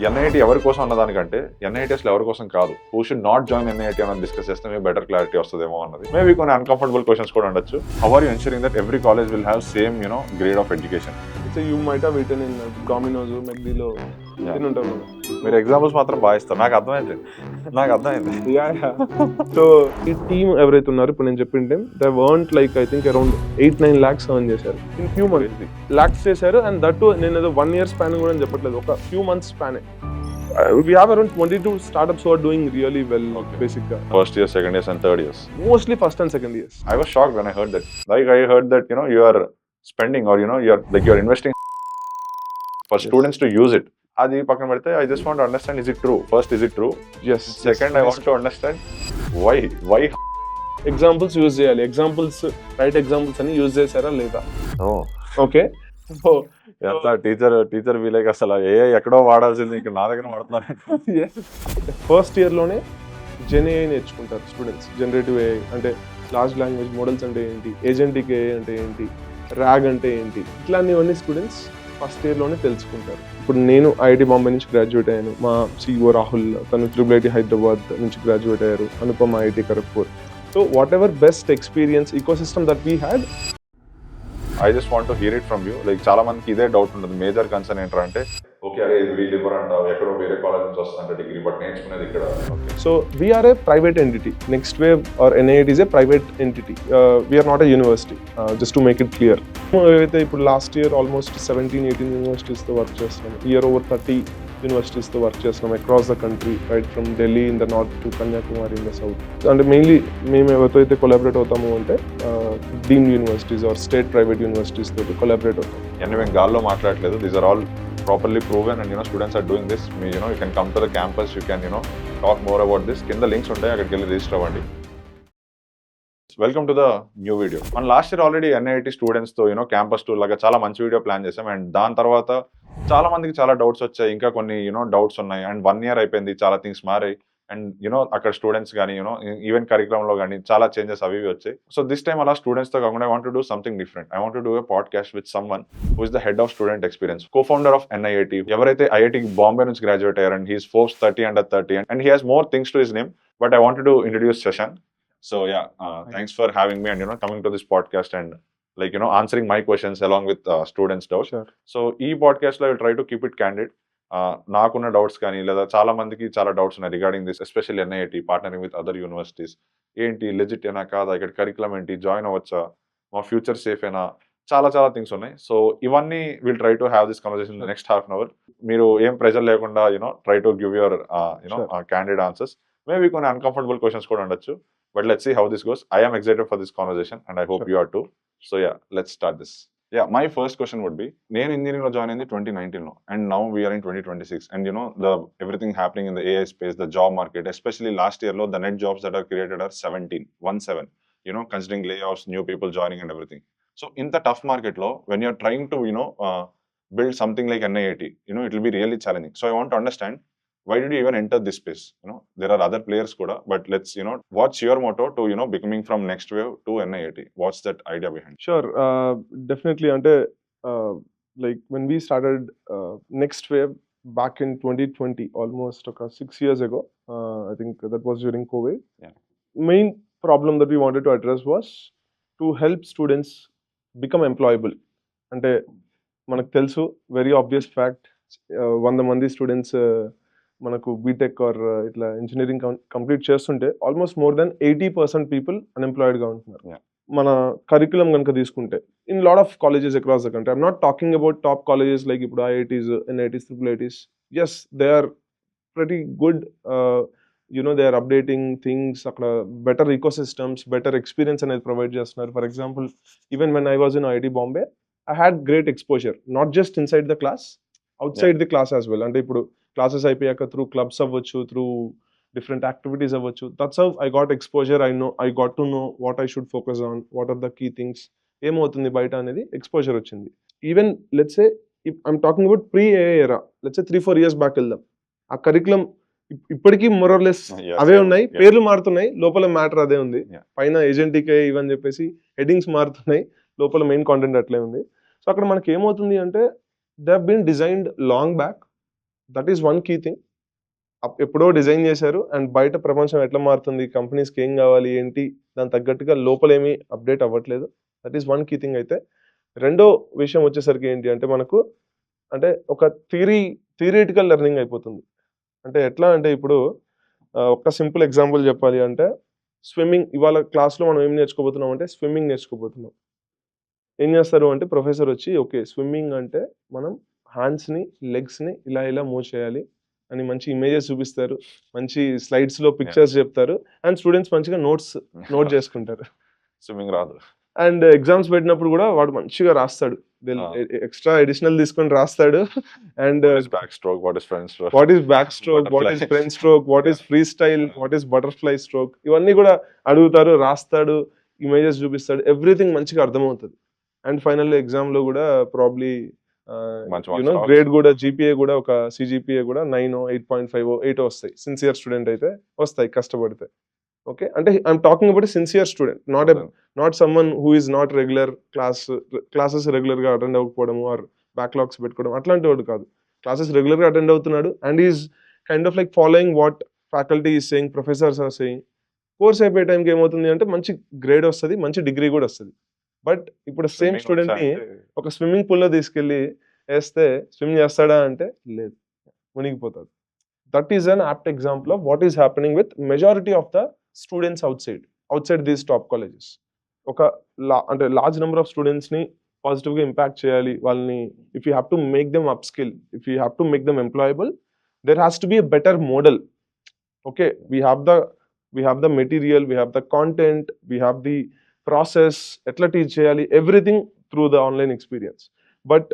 NIT ఎవరి కోసం అన్నదానికంటే ఎన్ఐటీఎస్లో ఎవరి కోసం కాదు, who should not join NIT అన్నది డిస్కస్ చేస్తే మీకు బెటర్ క్లారిటీ వస్తుందేమో అన్నది. మేబీ కొన్ని అన్కంఫర్టబుల్ క్వశ్చన్స్ కూడా ఉండొచ్చు. How are you ensuring that every college will have same grade of education? So you might have eaten in Domino's, McDలో తినుంటారు. మీరు ఎగ్జాంపుల్స్ మాత్రం బాగా ఇస్తారు, నాకు అర్థమైంది. సో ఈ టీమ్ ఎవరైతే ఉన్నారో ఇప్పుడు నేను చెప్పిన team they weren't like I think around 8-9 lakhs earn చేశారు ఇన్ ఫ్యూ మంత్స్. లాక్స్ చేశారు అండ్ దట్ నేను ఏదో 1 year స్పాన్ కూడా అని చెప్పట్లేదు, ఒక ఫ్యూ మంత్స్ స్పానే. We have around 22 startups who are doing really well. Basically, first year, second years, and third years. Mostly first and second years. I was shocked when I heard that. Like I heard that you are spending or you're investing for students to use it. Adi pakkan pedte, I just want to understand, is it true? First, is it true? Yes. Second, I want to understand why. Examples use చేయాలి. Examples, right examples అని use చేశారా లేదా? Oh. Okay. So teacher వీలేక అసలు ఎక్కడో వాడాల్సింది ఇక్కడ నా దగ్గర వాడుతున్నారు. ఫస్ట్ ఇయర్లోనే జెన్ఏఐ నేర్చుకుంటారు స్టూడెంట్స్. జనరేటివ్ ఏఐ అంటే లార్జ్ లాంగ్వేజ్ మోడల్స్ అంటే ఏంటి, ఏజెంటిక్ ఏఐ అంటే ఏంటి, ర్యాగ్ అంటే ఏంటి, ఇట్లాంటివన్నీ స్టూడెంట్స్ ఫస్ట్ ఇయర్లోనే తెలుసుకుంటారు. ఇప్పుడు నేను ఐఐటి బాంబే నుంచి గ్రాడ్యుయేట్ అయ్యాను. మా సిఇఓ రాహుల్ తను IIIT హైదరాబాద్ నుంచి గ్రాడ్యుయేట్ అయ్యారు. Anupama IIT Kharagpur. So what ever best experience ecosystem that we had, I just want to hear it from you. Like చాలా మందికి ఇదే డౌట్ ఉంటుంది. మేజర్ కన్సర్న్ ఏంటంటే ఓకే అరే ఇది వీళ్ళు ఇవ్వరు అంటావు, ఎక్కడో వేరే కాలేజ్ నుంచి వస్తుందంట డిగ్రీ, బట్ నేర్చుకునేది ఇక్కడ. So we're a private entity. Next wave or NIT is a private entity. We're not a university, just to make it clear. ఏవైతే ఇప్పుడు లాస్ట్ ఇయర్ ఆల్మోస్ట్ 17-18 యూనివర్సిటీస్తో వర్క్ చేస్తున్నాం. ఇయర్ ఓవర్ 30 యూనివర్సిటీస్తో work చేస్తున్నాం across the country, right from Delhi in the north to Kanyakumari in the south. అంటే mainly మేము ఎవరితో అయితే కొలాబరేట్ అవుతాము అంటే deemed universities or state private universities తోటి కొలాబరేట్ అవుతాం. అండ్ మేము గాల్లో మాట్లాడలేదు. These are all properly proven and students are doing this. You can come to the campus, you can talk more about this. Kinda links untayi, akkadiki velli register avvandi. Welcome to the new video. Man last year already NIT students తో campus tour laga చాలా మంచి video plan చేసాం. And దాని తర్వాత చాలా మందికి చాలా doubts వచ్చాయి, ఇంకా కొన్ని డౌట్స్ ఉన్నాయి. అండ్ 1 year అయిపోయింది, చాలా థింగ్స్ మారాయి. అండ్ అక్కడ స్టూడెంట్స్ కానీ ఈవెన్ కరికులంలో కానీ చాలా చేంజెస్ అవి వచ్చాయి. సో దిస్ టైమ్ అలా స్టూడెంట్స్తో కాకుండా I want to do something different. I want to do a podcast with someone who is the head of student experience, co-founder of NIT. ఎవరైతే IIT Bombay నుంచి graduate అయ్యారు, and he's force 30 under 30 and he has more things to his name, but I want to introduce Shashank. So yeah, thanks for having me and coming to this podcast and answering my questions along with students' doubts. Sure. So ee podcast lo I will try to keep it candid. నాకున్న doubts కానీ లేదా చాలా మందికి చాలా doubts ఉన్నాయి regarding this, especially NIT partnering with other universities. ఏంటి legit ఏనా కాదా, ఇక్కడ కరికులం ఏంటి, జాయిన్ అవ్వచ్చా, మా ఫ్యూచర్ సేఫ్ ఏనా, చాలా థింగ్స్ ఉన్నాయి. సో ఇవన్నీ will try to have this conversation next half an hour. మీరు ఏం ప్రెజర్ లేకుండా try to give your candid answers. Maybe కొన్ని అన్కంఫర్టబుల్ క్వశ్చన్స్ కూడా ఉండొచ్చు, but let's see how this goes. I am excited for this conversation and I hope you are too. So yeah, let's start this. Yeah, my first question would be, నేను engineering లో join అయింది 2019 లో, and now we are in 2026, and the everything happening in the AI space, the job market, especially last year lo the net jobs that are created are 17, considering layoffs, new people joining and everything. So in the tough market lo, when you are trying to build something like NIT, it will be really challenging. So I want to understand, why did you even enter this space? There are other players kuda, but let's what's your motto to becoming from next wave to NIT? What's that idea behind? Sure, definitely. Ante like when we started next wave back in 2020, almost 6 years ago, I think that was during COVID. Yeah. Main problem that we wanted to address was to help students become employable. Ante manaku telusu, very obvious fact, 100 మంది students మనకు BTech or ఇట్లా engineering complete చేస్తుంటే almost more than 80% people అన్ఎంప్లాయిడ్గా ఉంటున్నారు. మన curriculum కనుక తీసుకుంటే in lot of colleges across the country, I'm not talking about top colleges like ఇప్పుడు IITs, NITs, IIITs. Yes, they are pretty good. They are updating things, అక్కడ better ecosystems, better experience అనేది provide చేస్తున్నారు. For example, even when I was in IIT Bombay, I had great exposure, not just inside the class, outside the class as well. అంటే ఇప్పుడు classes అయిపోయాక through clubs అవ్వచ్చు, through different activities అవ్వచ్చు, that's how I got exposure. I got to know what I should focus on, what are the key things, ఏమవుతుంది బయట అనేది exposure వచ్చింది. Even let's say I'm talking about pre AI era, let's say 3-4 years back వెళ్దాం, ఆ curriculum ఇప్పటికీ more or less అవే ఉన్నాయి, పేర్లు మారుతున్నాయి, లోపల మ్యాటర్ అదే ఉంది. పైన ఏజెంటిక్ ఇవని చెప్పేసి హెడ్డింగ్స్ మారుతున్నాయి, లోపల మెయిన్ కాంటెంట్ అట్లే ఉంది. సో అక్కడ మనకి ఏమవుతుంది అంటే they have been designed long back, that is one key thing. ఎప్పుడో డిజైన్ చేశారు అండ్ బయట ప్రపంచం ఎట్లా మారుతుంది, కంపెనీస్కి ఏం కావాలి ఏంటి, దాని తగ్గట్టుగా లోపలేమీ అప్డేట్ అవ్వట్లేదు. That is one key thing. అయితే రెండో విషయం వచ్చేసరికి ఏంటి అంటే మనకు అంటే ఒక థియరిటికల్ లెర్నింగ్ అయిపోతుంది. అంటే ఎట్లా అంటే ఇప్పుడు ఒక సింపుల్ ఎగ్జాంపుల్ చెప్పాలి అంటే స్విమ్మింగ్. ఇవాళ క్లాస్లో మనం ఏం నేర్చుకోబోతున్నాం అంటే స్విమ్మింగ్ నేర్చుకోబోతున్నాం. ఏం చేస్తారు అంటే ప్రొఫెసర్ వచ్చి ఓకే స్విమ్మింగ్ అంటే మనం హ్యాండ్స్ని లెగ్స్ని ఇలా ఇలా మూవ్ చేయాలి అని మంచి ఇమేజెస్ చూపిస్తారు, మంచి స్లైడ్స్లో పిక్చర్స్ చెప్తారు అండ్ స్టూడెంట్స్ మంచిగా నోట్ చేసుకుంటారు. స్విమ్మింగ్ రాదు. అండ్ ఎగ్జామ్స్ పెట్టినప్పుడు కూడా వాడు మంచిగా రాస్తాడు, ఎక్స్ట్రా ఎడిషనల్ తీసుకొని రాస్తాడు. And back stroke, what is front stroke, what is back stroke, what is front stroke, what is free style, what is butterfly stroke, ఇవన్నీ కూడా అడుగుతారు, రాస్తాడు, ఇమేజెస్ చూపిస్తాడు, ఎవ్రీథింగ్ మంచిగా అర్థమవుతుంది. అండ్ ఫైనల్ ఎగ్జామ్ లో కూడా ప్రాబ్లీ యూనో గ్రేడ్ కూడా జీపీఏ కూడా ఒక సిజిపిఏ కూడా 9, 8.5, 8 వస్తాయి. సిన్సియర్ స్టూడెంట్ అయితే వస్తాయి కష్టపడితే. ఓకే అంటే I'm talking about sincere student, not someone who is not regular classes regular గా అటెండ్ అవ్వకపోవడము ఆర్ బ్యాక్లాగ్స్ పెట్టుకోవడం అట్లాంటి వాడు కాదు. క్లాసెస్ రెగ్యులర్ గా అటెండ్ అవుతున్నాడు and is kind of like following what faculty is saying, professors are saying. Course అయిపోయే టైంకి ఏమవుతుంది అంటే మంచి గ్రేడ్ వస్తుంది, మంచి డిగ్రీ కూడా వస్తుంది. బట్ ఇప్పుడు సేమ్ స్టూడెంట్ ని ఒక స్విమ్మింగ్ పూల్ లో తీసుకెళ్లి వేస్తే స్విమ్ చేస్తాడా అంటే లేదు, మునిగిపోతాడు. That is an apt example of what is happening with majority of the students outside these top colleges. ఒక అంటే లార్జ్ నెంబర్ ఆఫ్ స్టూడెంట్స్ ని పాజిటివ్ గా ఇంపాక్ట్ చేయాలి వాళ్ళని. If you have to make them upskill, if you have to make them employable, there has to be a better model. Okay we have the material, we have the content, we have the process, ఎట్లా teach చేయాలి, everything through the online experience. But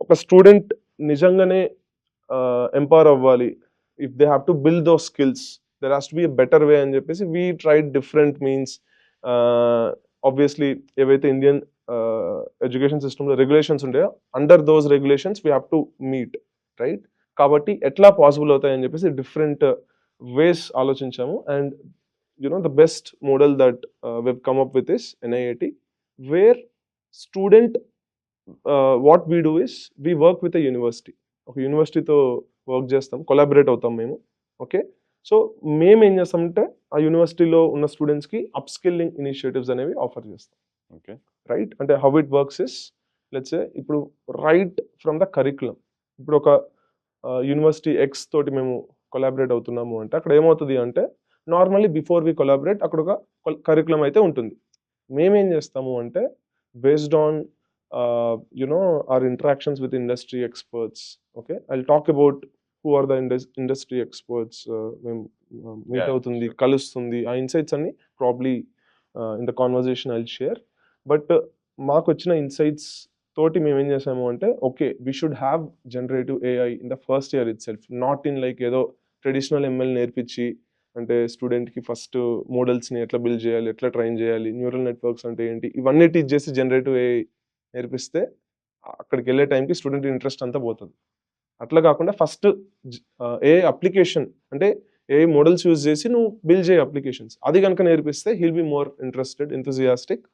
ఒక student నిజంగానే empower అవ్వాలి, if they have to build those skills, there has to be a better way అని చెప్పేసి we tried different means. Obviously ఏవైతే Indian education సిస్టంలో regulations ఉంటాయో under those regulations we have to meet, right? కాబట్టి ఎట్లా possible అవుతాయని చెప్పేసి different ways ఆలోచించాము. And the best model that we've come up with is NIIT, where student what we do is we work with a university. ఒక యూనివర్సిటీతో work చేస్తాం, collaborate అవుతాం మేము. Okay so మేము ఏం చేస్తామంటే ఆ యూనివర్సిటీలో ఉన్న స్టూడెంట్స్కి అప్ స్కిల్లింగ్ ఇనిషియేటివ్స్ అనేవి ఆఫర్ చేస్తాం. ఓకే రైట్ అంటే how it works is let's say ఇప్పుడు రైట్ ఫ్రమ్ ద కరికులం, ఇప్పుడు ఒక యూనివర్సిటీ ఎక్స్ తోటి మేము కొలాబరేట్ అవుతున్నాము అంటే అక్కడ ఏమవుతుంది అంటే నార్మల్లీ బిఫోర్ వి కొలాబరేట్ అక్కడ ఒక కరికులం అయితే ఉంటుంది. మేమేం చేస్తాము అంటే based on our interactions with industry experts. Okay, I'll talk about who are the industry experts. Meet అవుతుంది, కలుస్తుంది, ఆ ఇన్సైట్స్ అన్ని probably in the conversation I'll share. But మాకు వచ్చిన ఇన్సైట్స్ తోటి మేము ఏం చేసాము అంటే okay we should have generative AI in the first year it self, not in like ఏదో ట్రెడిషనల్ ఎంఎల్ నేర్పించి అంటే స్టూడెంట్కి ఫస్ట్ మోడల్స్ని ఎట్లా బిల్డ్ చేయాలి, ఎట్లా ట్రైన్ చేయాలి, న్యూరల్ నెట్వర్క్స్ అంటే ఏంటి, ఇవన్నీ టీచ్ చేసి జనరేటివ్ ఏఐ నేర్పిస్తే అక్కడికి వెళ్ళే టైంకి స్టూడెంట్ ఇంట్రెస్ట్ అంతా పోతుంది. అట్లా కాకుండా ఫస్ట్ ఏ అప్లికేషన్ అంటే ఏ మోడల్స్ యూజ్ చేసి నువ్వు బిల్డ్ చేయ అప్లికేషన్స్, అది కనుక నేర్పిస్తే he'll be more interested, enthusiastic.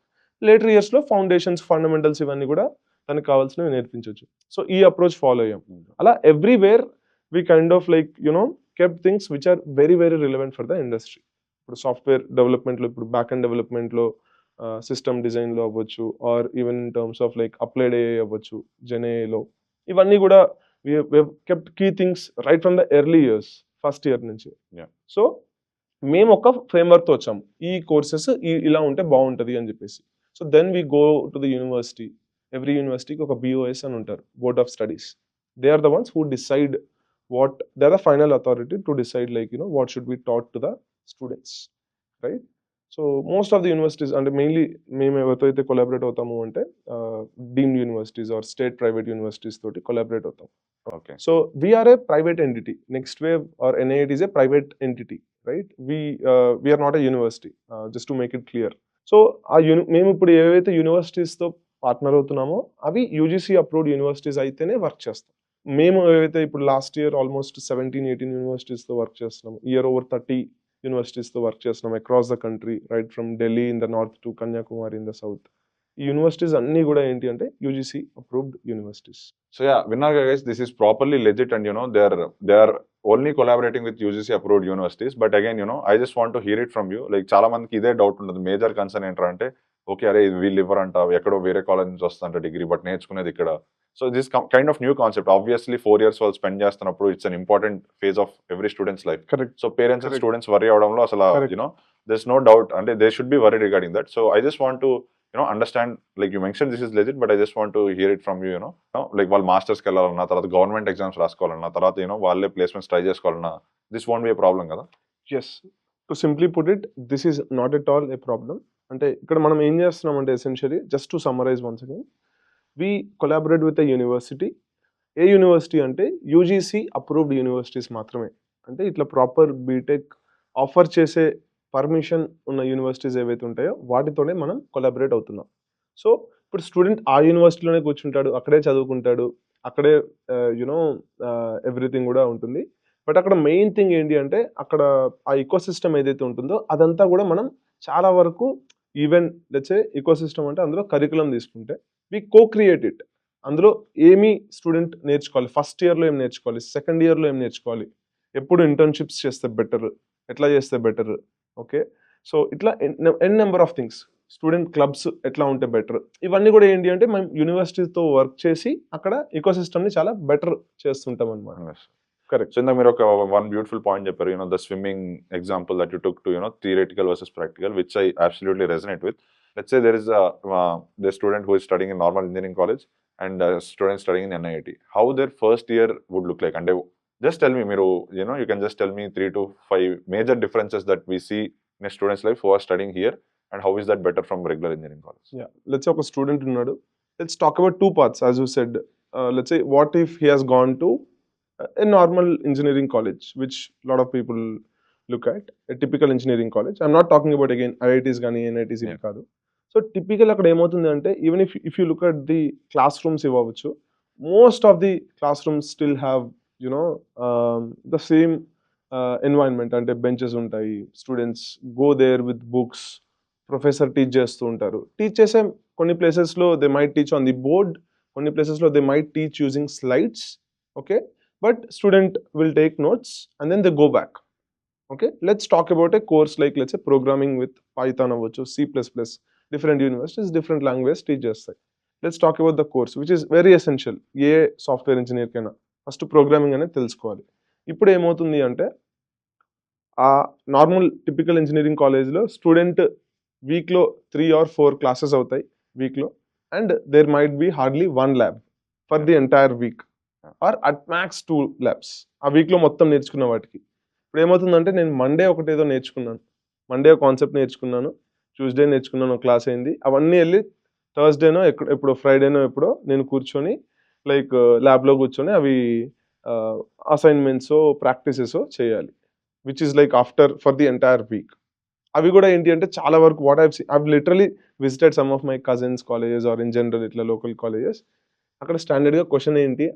Later ఇయర్స్లో ఫౌండేషన్స్, ఫండమెంటల్స్ ఇవన్నీ కూడా తనకు కావాల్సినవి నేర్పించవచ్చు. సో ఈ అప్రోచ్ ఫాలో అయ్యాం. అలా everywhere we kind of like kept things which are very very relevant for the industry. ఇప్పుడు సాఫ్ట్వేర్ డెవలప్మెంట్లో, ఇప్పుడు బ్యాక్ అండ్ డెవలప్మెంట్లో, సిస్టమ్ డిజైన్లో అవ్వచ్చు, or even in terms of like applied AI అవ్వచ్చు, జెన్ఏలో, ఇవన్నీ కూడా kept key things right from the early years, first year నుంచి. సో మేము ఒక ఫ్రేమ్వర్క్తో వచ్చాము, ఈ కోర్సెస్ ఇలా ఉంటే బాగుంటుంది అని చెప్పేసి. So then we go to the university. Every యూనివర్సిటీకి ఒక BOS అని ఉంటారు, board of studies. They are the ones who decide they're the final authority to decide like what should be taught to the students, right? So most of the universities, and mainly మేము ఎవరితో అయితే collaborate అవుతాము అంటే deemed universities or state private universities తోటి collaborate అవుతాం. Okay so we're a private entity, next wave or NIIT is a private entity, right? We are not a university, just to make it clear. So మేము ఇప్పుడు ఏవైతే యూనివర్సిటీస్తో partner అవుతున్నామో అవి UGC approved universities అయితేనే work చేస్తాం. మేము ఏవైతే ఇప్పుడు last year almost 17-18 యూనివర్సిటీస్తో వర్క్ చేస్తున్నాం, ఇయర్ ఓవర్ 30 యూనివర్సిటీస్తో వర్క్ చేస్తున్నాం across the country, right from Delhi in the north to Kanyakumari in the south. ఈ యూనివర్సిటీస్ అన్నీ కూడా ఏంటి అంటే UGC approved universities. So yeah, Vinnaga guys, this is properly legit, and they are only collaborating with UGC approved universities. But again, I just want to hear it from you. Like చాలా మందికి ఇదే doubt ఉంటుంది. Major concern ఏంటంటే okay అరే వీళ్ళు ఇవ్వరంట, ఎక్కడో వేరే కాలేజ్ నుంచి వస్తుందంట డిగ్రీ, బట్ నేర్చుకునేది ఇక్కడ. So this kind of new concept. Obviously 4 years వాళ్ళు స్పెండ్ చేస్తున్నప్పుడు it's an important phase of every students life. Correct. So parents and Correct. Students worry అవడంలో అసలు Correct. there's no doubt, అంటే they should be worried regarding that. So I just want to understand, like you mentioned this is legit, but I just want to hear it from you. Like వాళ్ళు మాస్టర్స్కి వెళ్ళాలన్నా, తర్వాత government exams రాసుకోవాలన్నా, తర్వాత వాళ్ళే placements try చేసుకోవాలన్నా, this won't be a problem కదా? Yes, to simply put it, this is not at all a problem. అంటే ఇక్కడ మనం ఏం చేస్తున్నాం అంటే essentially just to summarize once again, we collaborate with a university. A university అంటే UGC approved universities మాత్రమే. అంటే ఇట్లా ప్రాపర్ బీటెక్ ఆఫర్ చేసే పర్మిషన్ ఉన్న యూనివర్సిటీస్ ఏవైతే ఉంటాయో వాటితోనే మనం కొలాబరేట్ అవుతున్నాం. సో ఇప్పుడు స్టూడెంట్ ఆ యూనివర్సిటీలోనే కూర్చుంటాడు, అక్కడే చదువుకుంటాడు, అక్కడే ఎవ్రీథింగ్ కూడా ఉంటుంది. బట్ అక్కడ మెయిన్ థింగ్ ఏంటి అంటే అక్కడ ఆ ఈకో సిస్టమ్ ఏదైతే ఉంటుందో అదంతా కూడా మనం చాలా వరకు even let's say ecosystem అంటే అందులో కరికులం తీసుకుంటే వి కో క్రియేట్ ఇట్. అందులో ఏమి స్టూడెంట్ నేర్చుకోవాలి, ఫస్ట్ ఇయర్లో ఏం నేర్చుకోవాలి, సెకండ్ ఇయర్లో ఏం నేర్చుకోవాలి, ఎప్పుడు ఇంటర్న్షిప్స్ చేస్తే బెటర్, ఎట్లా చేస్తే బెటర్, ఓకే. సో ఇట్లా n number of things, student clubs ఎట్లా ఉంటే బెటర్, ఇవన్నీ కూడా ఏంటి అంటే మనం యూనివర్సిటీతో వర్క్ చేసి అక్కడ ఈకో సిస్టమ్ని చాలా బెటర్ చేస్తుంటాం అనమాట. కరెక్ట్. సో ఇందాక మీరు ఒక వన్ బ్యూటిఫుల్ పాయింట్ చెప్పారు, the swimming example that you took to theoretical versus practical, which I absolutely resonate with. Let's say there is the student who is studying in normal engineering college and a student studying in NIT. How their first year would look like? And just tell me, you can just tell me 3 to 5 major differences that we see in a student's life who are studying here, and how is that better from regular engineering college? Yeah, let's say ఒక student ఉన్నాడు. Let's talk about two parts, as you said. Let's say what if he has gone to a normal engineering college, which a lot of people look at, a typical engineering college. I'm not talking about again IITs కానీ NITs ఇవి కాదు. So typical అక్కడ ఏమవుతుంది అంటే even if you look at the classrooms ఇవ్వచ్చు, most of the classrooms still have the same environment. అంటే benches ఉంటాయి, students go there with books, professor teach చేస్తూ ఉంటారు. టీచ్ చేసే కొన్ని ప్లేసెస్లో they might teach on the board, కొన్ని ప్లేసెస్లో they might teach using slides, okay. But student will take notes and then they go back. Okay, let's talk about a course like let's say programming with Python avachchu, C++, different universities, different languages teach chestayi. Let's talk about the course which is very essential. ఏ software engineer కైనా first programming అనేది తెలుసుకోవాలి. ఇప్పుడు ఏమవుతుంది అంటే ఆ normal typical engineering కాలేజ్లో student వీక్లో 3 or 4 క్లాసెస్ అవుతాయి వీక్లో, and there might be hardly 1 lab for the entire week, or at max 2 labs ఆ వీక్లో మొత్తం నేర్చుకున్న వాటికి. ఇప్పుడు ఏమవుతుందంటే నేను మండే ఒకటేదో నేర్చుకున్నాను, మండే ఒక కాన్సెప్ట్ నేర్చుకున్నాను, ట్యూస్డే నేర్చుకున్నాను, క్లాస్ అయింది, అవన్నీ వెళ్ళి థర్స్డేనో ఎప్పుడో ఫ్రైడేనో ఎప్పుడో నేను కూర్చొని లైక్ ల్యాబ్లో కూర్చొని అవి అసైన్మెంట్స్ ప్రాక్టీసెస్ చేయాలి, which is like after for the entire week. అవి కూడా ఏంటి అంటే చాలా వరకు what I've literally visited some of my cousins colleges or in general ఇట్లా లోకల్ కాలేజెస్. అక్కడ స్టాండర్డ్గా క్వశ్చన్ ఏంటి,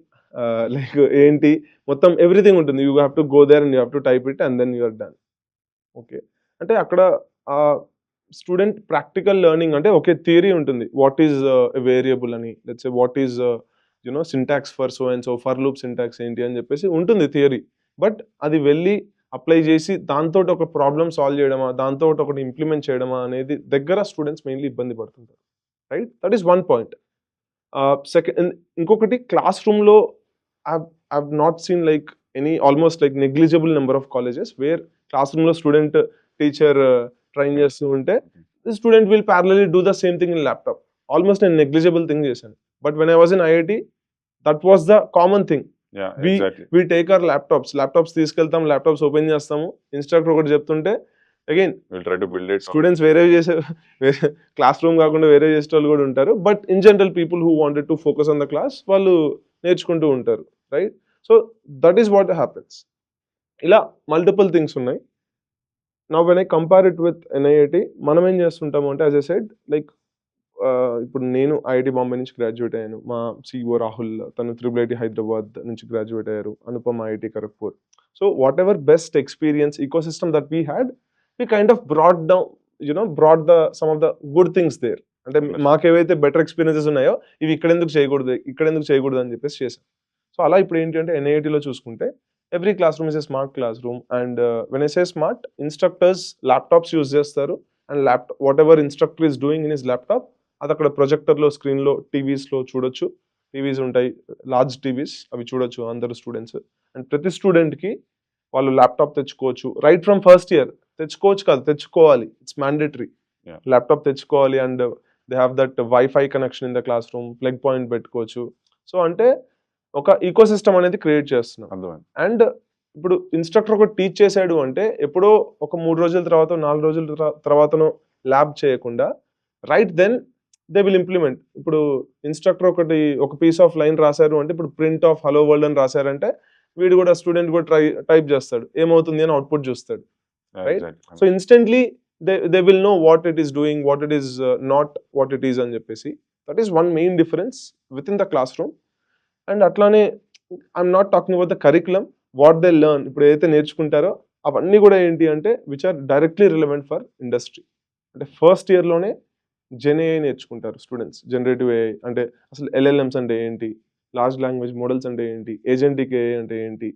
లైక్ ఏంటి మొత్తం ఎవ్రీథింగ్ ఉంటుంది. You have to go there and you have to type it and then you are done, okay. అంటే అక్కడ student practical learning అంటే ఓకే థియరీ ఉంటుంది, వాట్ ఈజ్ వేరియబుల్ అని, let's say what is syntax for so and so, for loop syntax ఏంటి అని చెప్పేసి ఉంటుంది theory. But అది వెళ్ళి అప్లై చేసి దాంతో ఒక ప్రాబ్లమ్ సాల్వ్ చేయడమా, దాంతో ఒకటి ఇంప్లిమెంట్ చేయడమా అనేది దగ్గర స్టూడెంట్స్ మెయిన్లీ ఇబ్బంది పడుతుంటారు, right? That is one point. Second, ఇంకొకటి క్లాస్ రూమ్లో I've not seen like any almost like negligible number of colleges where classroom lo student teacher train చేస్తూ ఉంటే the student will parallelly do the same thing in laptop. Almost a negligible thing చేశాను. But when I was in IIT, that was the common thing. Yeah, we exactly. we take our laptops తీసుకెళ్తాం, laptops open చేస్తాము, instructor ఒకటి చెప్తుంటే again We'll try to build it. Students వేరే చేసే class room కాకుండా వేరే చేసే వాళ్ళు కూడా ఉంటారు. But in general people who wanted to focus on the class వాళ్ళు నేర్చుకుంటూ ఉంటారు, right? So that is what happens. ఇలా మల్టిపుల్ థింగ్స్ ఉన్నాయి. నా when I compare it with NIT, మనం ఏం చేస్తుంటాము అంటే యాజ్ ఎ సెడ్ లైక్ ఇప్పుడు నేను IIT బాంబే నుంచి గ్రాడ్యుయేట్ అయ్యాను, మా CEO రాహుల్ తను IIIT హైదరాబాద్ నుంచి గ్రాడ్యుయేట్ అయ్యారు, Anupam IIT Kharagpur. So what ever best experience ecosystem that we had, we kind of brought some of the good things there. అంటే మాకేవైతే బెటర్ ఎక్స్పీరియన్సెస్ ఉన్నాయో ఇవి ఇక్కడ ఎందుకు చేయకూడదు అని చెప్పేసి చేశాం. సో అలా ఇప్పుడు ఏంటి అంటే ఎన్ఐఐటీలో చూసుకుంటే every classroom is a smart classroom and when I say smart, instructors laptops use చేస్తారు and whatever instructor is doing in his laptop అది అక్కడ ప్రొజెక్టర్లో, స్క్రీన్లో, టీవీస్లో చూడొచ్చు. టీవీస్ ఉంటాయి, లార్జ్ టీవీస్, అవి చూడొచ్చు అందరు స్టూడెంట్స్. అండ్ ప్రతి స్టూడెంట్కి వాళ్ళు ల్యాప్టాప్ తెచ్చుకోవచ్చు రైట్ ఫ్రమ్ ఫస్ట్ ఇయర్. తెచ్చుకోవాలి, ఇట్స్ మ్యాండేటరీ. ల్యాప్టాప్ తెచ్చుకోవాలి and they have that wifi connection in the classroom, plug point పెట్టుకోవచ్చు. సో అంటే ఒక ఈకో సిస్టమ్ అనేది క్రియేట్ చేస్తున్నాం. అండ్ ఇప్పుడు ఇన్స్ట్రక్టర్ ఒకటి టీచ్ చేశాడు అంటే ఎప్పుడో ఒక 3 రోజుల తర్వాత 4 రోజుల తర్వాతనో ల్యాబ్ చేయకుండా right then they will implement. ఇప్పుడు ఇన్స్ట్రక్టర్ ఒక పీస్ ఆఫ్ లైన్ రాశారు అంటే ఇప్పుడు ప్రింట్ ఆఫ్ హలో వరల్డ్ అని రాశారంటే వీడు కూడా స్టూడెంట్ కూడా టైప్ చేస్తాడు, ఏమవుతుంది అని అవుట్పుట్ చూస్తాడు, right? So instantly they will know what it is doing, what it is not what it is అని చెప్పేసి. That is one main difference with in the classroom. And అట్లానే I'm not talking about the curriculum, what they learn, ఇప్పుడు ఏదైతే నేర్చుకుంటారో అవన్నీ కూడా ఏంటి అంటే which are directly relevant for industry. అంటే ఫస్ట్ ఇయర్లోనే జెన్ఏఐ నేర్చుకుంటారు స్టూడెంట్స్. జనరేటివ్ ఏఐ అంటే అసలు ఎల్ఎల్ఎంస్ అంటే ఏంటి, లార్జ్ లాంగ్వేజ్ మోడల్స్ అంటే ఏంటి, ఏజెంటిక్ ఏఐ అంటే ఏంటి,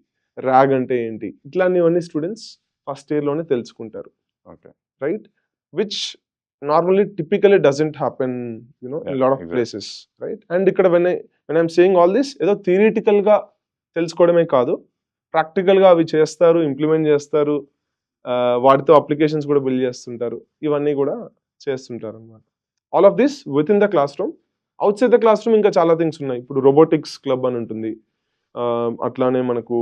ర్యాగ్ అంటే ఏంటి, ఇట్లాంటివన్నీ స్టూడెంట్స్ ఫస్ట్ ఇయర్లోనే తెలుసుకుంటారు. Okay, right? Which normally typically doesn't happen in lot of places, right? And ఇక్కడ when I'm saying all this, ఏదో థియరిటికల్గా తెలుసుకోవడమే కాదు, ప్రాక్టికల్గా అవి చేస్తారు, ఇంప్లిమెంట్ చేస్తారు, వాటితో అప్లికేషన్స్ కూడా బిల్డ్ చేస్తుంటారు, ఇవన్నీ కూడా చేస్తుంటారు అన్నమాట. All of this with in the class room. Out side the class room ఇంకా చాలా థింగ్స్ ఉన్నాయి. ఇప్పుడు రోబోటిక్స్ క్లబ్ అని ఉంటుంది, అట్లానే మనకు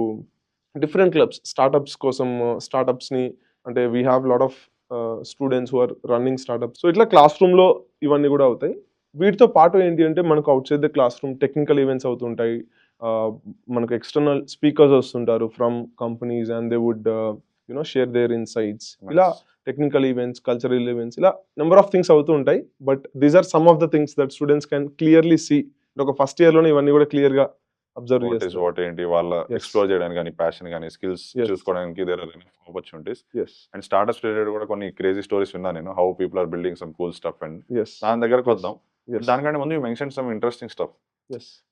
డిఫరెంట్ క్లబ్స్ స్టార్టప్స్ కోసం, స్టార్టప్స్ని అంటే we have lot of students who are running startups. So ఇట్లా క్లాస్ రూమ్లో ఇవన్నీ కూడా అవుతాయి. వీటితో పాటు ఏంటి అంటే మనకు outside the classroom technical events అవుతుంటాయి. మనకు ఎక్స్టర్నల్ స్పీకర్స్ వస్తుంటారు from companies and they would share their insights. ఇలా టెక్నికల్ ఈవెంట్స్, కల్చరల్ ఈవెంట్స్, ఇలా నెంబర్ ఆఫ్ థింగ్స్ అవుతూ ఉంటాయి. But these are some of the things that students can clearly see. ఒక first ఇయర్లోనే ఇవన్నీ కూడా క్లియర్గా అబ్జర్వ్ చేస్తారు. వాట్ ఏంటి వాళ్ళ ఎక్స్ప్లోర్ చేయడానికి కానీ, ప్యాషన్ కానీ, స్కిల్స్ చూసుకోవడానికి there are enough opportunities. And startups related కూడా కొన్ని క్రేజీ స్టోరీస్ విన్నాను నేను, how people are building some cool stuff. And దాని దగ్గరకు వద్దాం. దానికంటే ముందు you mention some interesting stuff.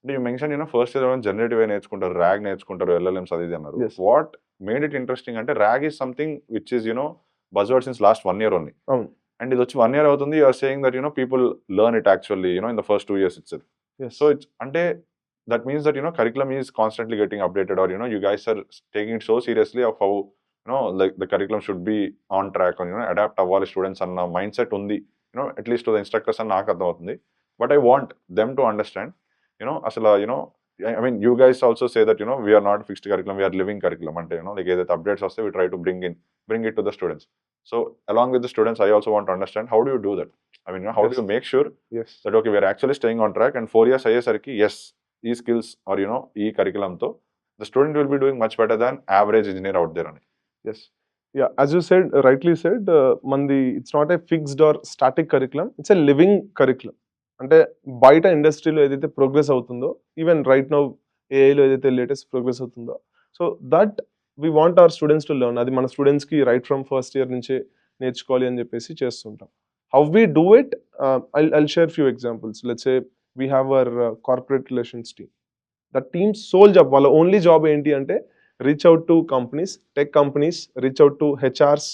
అంటే you mention first year generative AI నేర్చుకుంటారు, ర్యాగ్ నేర్చుకుంటారు, ఎల్ఎల్ఎంస్ అది అన్నారు. వాట్ మేడ్ ఇట్ ఇంట్రెస్టింగ్ అంటే RAG is something which is buzzword since last 1 year only. And ఇది వచ్చి 1 year అవుతుంది. You are saying that people learn it actually in the first 2 years itself. So it's అంటే that means that curriculum is constantly getting updated, or you guys are taking it so seriously of how like the curriculum should be on track and adapt అవ్వాలి students అన్న mind set ఉంది at least to the instructors అని నాకు అర్థం అవుతుంది. But I want them to understand అసలు I mean you guys also say that we are not fixed curriculum, we are living curriculum. అంటే like ఏదైతే updates వస్తే we try to bring it to the students. So along with the students I also want to understand how do you do that. I mean how do you make sure that okay we are actually staying on track and 4 years అయ్యేసరికి yes ఈ skills or ఈ curriculum తో the student will be doing much better than average engineer out there అని. Yes, yeah, as you said, rightly said, mandi it's not a fixed or static curriculum, it's a living curriculum. అంటే బయట ఇండస్ట్రీలో ఏదైతే progress అవుతుందో, even right now ఏఐలో ఏదైతే latest progress అవుతుందో, so that we want our students to learn. అది మన స్టూడెంట్స్కి రైట్ ఫ్రమ్ ఫస్ట్ ఇయర్ నుంచే నేర్చుకోవాలి అని చెప్పేసి చేస్తుంటాం. How we do it, I'll share few examples. Let's say we have our corporate relations team. The team sole job, వాళ్ళ only job ఏంటి అంటే reach out to companies, tech companies, reach out to HRs,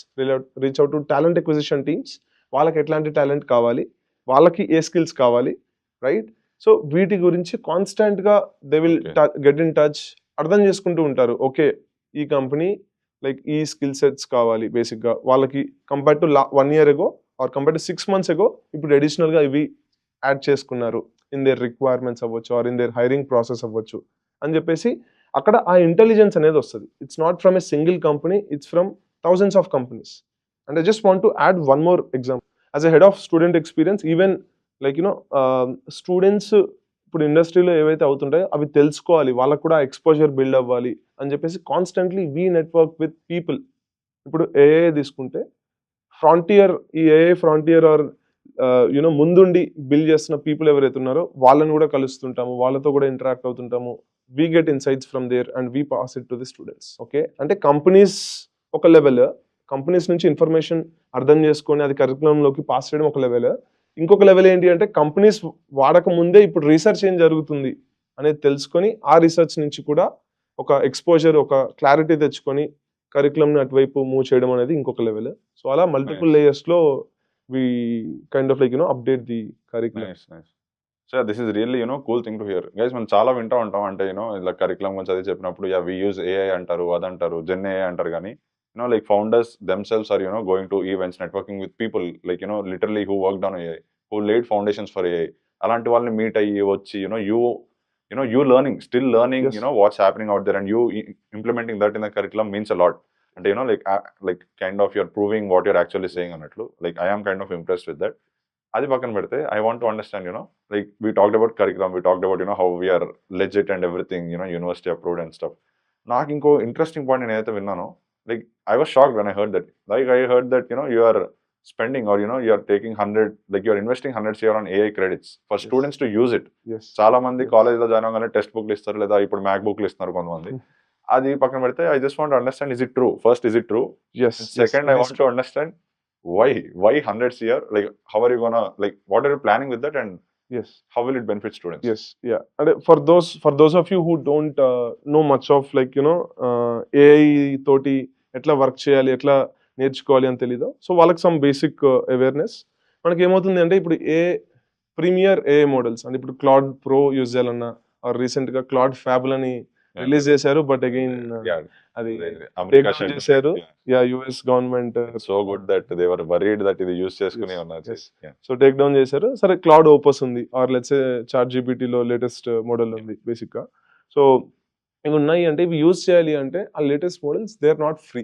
reach out to talent acquisition teams. వాళ్ళకి ఎట్లాంటి talent కావాలి, వాళ్ళకి ఏ skills కావాలి, right? So వీటి గురించి కాన్స్టెంట్గా they will get in touch, అర్థం చేసుకుంటూ ఉంటారు. ఓకే ఈ కంపెనీ లైక్ ఈ స్కిల్ సెట్స్ కావాలి బేసిక్గా వాళ్ళకి, compare to 1 year ago or compare to 6 months ago ఇప్పుడు అడిషనల్గా ఇవి యాడ్ చేసుకున్నారు ఇన్ దేర్ రిక్వైర్మెంట్స్ అవ్వచ్చు or in their hiring process అవ్వచ్చు అని చెప్పేసి అక్కడ ఆ ఇంటెలిజెన్స్ అనేది వస్తుంది. It's not from a single company, it's from thousands of companies. And I just want to add one more example. As a head of student experience, even like students ఇప్పుడు ఇండస్ట్రీలో ఏవైతే అవుతుంటాయో అవి తెలుసుకోవాలి, వాళ్ళకు కూడా ఎక్స్పోజర్ బిల్డ్ అవ్వాలి అని చెప్పేసి constantly we network with people. ఇప్పుడు ఏఐ తీసుకుంటే ఫ్రాంటియర్, ఈ ఏఐ ఫ్రాంటియర్ ఆర్ ముందుండి బిల్డ్ చేస్తున్న పీపుల్ ఎవరైతే ఉన్నారో వాళ్ళని కూడా కలుస్తుంటాము, వాళ్ళతో కూడా interact అవుతుంటాము. We get insights from there and we pass it to the students. Okay, అంటే కంపెనీస్ ఒక లెవెల్, కంపెనీస్ నుంచి ఇన్ఫర్మేషన్ అర్థం చేసుకొని అది కరికులంలోకి పాస్ చేయడం ఒక లెవెల్. ఇంకొక లెవెల్ ఏంటి అంటే కంపెనీస్ వాడక ముందే ఇప్పుడు రీసెర్చ్ ఏం జరుగుతుంది అనేది తెలుసుకొని ఆ రీసెర్చ్ నుంచి కూడా ఒక ఎక్స్పోజర్, ఒక క్లారిటీ తెచ్చుకొని కరికులంని అటువైపు మూవ్ చేయడం అనేది ఇంకొక లెవెల్. సో అలా మల్టిపుల్ Nice. లేయర్స్‌లో we kind of like update the curriculum. Nice. So this is really cool thing to hear guys. మనం చాలా వింటా ఉంటాం, అంటే ఇలా కరికులం గురించి అది చెప్పినప్పుడు వి యూజ్ ఏఐ అంటారు, అదంటారు, జెన్ ఏఐ అంటారు, కానీ like founders themselves are going to events, networking with people like literally who worked on AI, who laid foundations for AI. అలాంటి వాళ్ళని మీట్ అయ్యి వచ్చి you learning, still learning, Yes. what's happening out there, and you implementing that in the curriculum means a lot. And like kind of you're proving what you're actually saying అన్నట్లు. Like I am kind of impressed with that. అది పక్కన పెడితే I want to understand, like we talked about curriculum, we talked about how we are legit and everything, university approved and stuff. నాకు ఇంకో interesting point నేను ఏదైతే విన్నానో, like I was shocked when I heard that. Like I heard that you are spending, or you are taking 100, like you are investing 100 CR on AI credits for Yes. students to use it. Yes. చాలా మంది Yes. College లో join అవగానే text బుక్లు ఇస్తారు, లేదా ఇప్పుడు Mac బుక్లు ఇస్తున్నారు కొంతమంది. అది పక్కన పెడితే I just want understand, is it true? First, is it true? Yes. Second, I want to understand why 100 CR, like how are you gonna, like what are you planning with that, and Yes. how will it benefit students? Yes. Yeah. And for those of you who don't know much of like AI తోటి ఎట్లా work చేయాలి, ఎట్లా నేర్చుకోవాలి అని తెలీదు. So వాళ్ళకి some basic awareness. మనకి ఏమవుతుంది అంటే ఇప్పుడు ప్రీమియర్ ఏఐ మోడల్స్ అంటే ఇప్పుడు క్లాడ్ ప్రో యూజ్ చేయాలన్నా, ఆర్ రీసెంట్ గా క్లాడ్ ఫ్యాబుల్ అని రిలీజ్ చేశారు, బట్ అగైన్ Yeah, అది అమెరికా take down చేశారు. US government so good that they were worried that ఇది యూస్ చేసుకుని Yes, ఉన్నారు. yes. సో టేక్ డౌన్ చేశారు. సరే క్లౌడ్ ఓపస్ ఉంది, ఆర్ లెట్స్ చాట్ జీపీటీలో లేటెస్ట్ మోడల్ ఉంది బేసిక్ గా. సో ఇవి ఉన్నాయి అంటే ఇవి యూజ్ చేయాలి అంటే ఆ latest models they are not free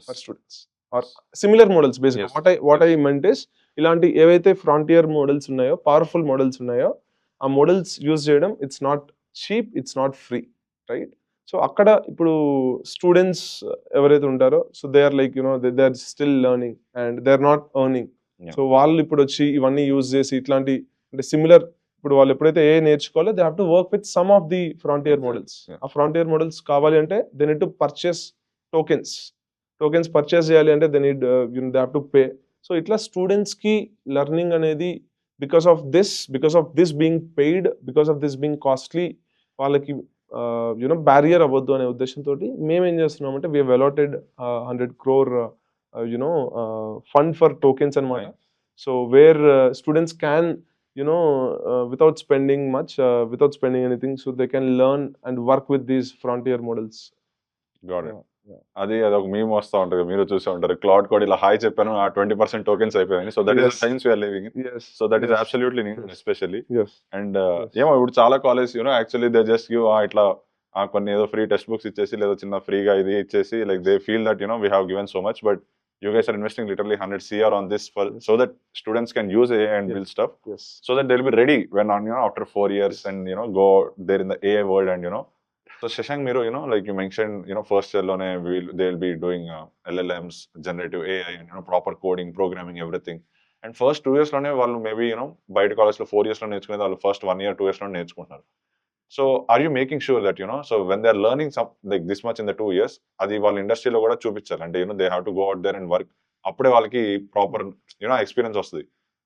for students, are similar models basic. Yes. What I meant is ఇలాంటి ఏవైతే ఫ్రాంటియర్ మోడల్స్ ఉన్నాయో, పవర్ఫుల్ మోడల్స్ ఉన్నాయో, ఆ మోడల్స్ యూజ్ చేయడం it's not cheap, it's not free, right? So అక్కడ ఇప్పుడు students ఎవరైతే ఉంటారో, so they are like they are still learning and they are not earning. Yeah. So వాళ్ళు ఇప్పుడు వచ్చి ఇవన్నీ యూజ్ చేసి ఇట్లాంటి అంటే సిమిలర్, ఇప్పుడు వాళ్ళు ఎప్పుడైతే ఏ నేర్చుకోవాలో they have to work with some of the frontier models. Yeah. ఆ ఫ్రాంటియర్ మోడల్స్ కావాలి అంటే they need to purchase tokens purchase చేయాలి అంటే they need they have to pay. So ఇట్లా స్టూడెంట్స్ కి లెర్నింగ్ అనేది because of this being paid, because of this being costly, వాళ్ళకి barrier అవ్వద్దు అనే ఉద్దేశంతో మేము ఏం చేస్తున్నామంటే we have allotted 100 crore fund for tokens అనమాట. Nice. So where students can without spending anything, so they can learn and work with these frontier models. Got it. Yeah. అది ఒక మీమ్ వస్తూ ఉంటుంది, మీరు చూసే ఉంటారు. క్లౌడ్ కోడ్ ఇలా hi చెప్పాను, ఆ 20% టోకెన్స్ అయిపోయాయి. So that is the Yes. Times we're living in. Yes. So that is Yes. Absolutely Yes. Especially. Yes. And Yes. ఏమో ఇప్పుడు చాలా college actually they just give ఇట్లా కొన్ని ఏదో ఫ్రీ టెక్స్ట్ బుక్స్ ఇచ్చేసి, లేదా చిన్న ఫ్రీగా ఇది ఇచ్చేసి, like they feel that we have given so much, but you guys are investing literally 100 CR on this so that students can use AI and Yes. build stuff, Yes. so that they'll be ready when after 4 years Yes. and go there in the AI world. And so Shashank, Miro, like you mentioned, first year lone they'll be doing LLMs, generative AI, and proper coding, programming, everything. And first 2 years lone vallu maybe బయట college లో 4 years లో నేర్చుకునేది వాళ్ళు first 1 year 2 years లో నేర్చుకుంటున్నారు. So are you making sure that so when they're learning some like this much in the 2 years, అది వాళ్ళ ఇండస్ట్రీలో కూడా చూపించాలి, అంటే they have to go out there and work, అప్పుడే వాళ్ళకి ప్రాపర్ ఎక్స్పీరియన్స్ వస్తుంది.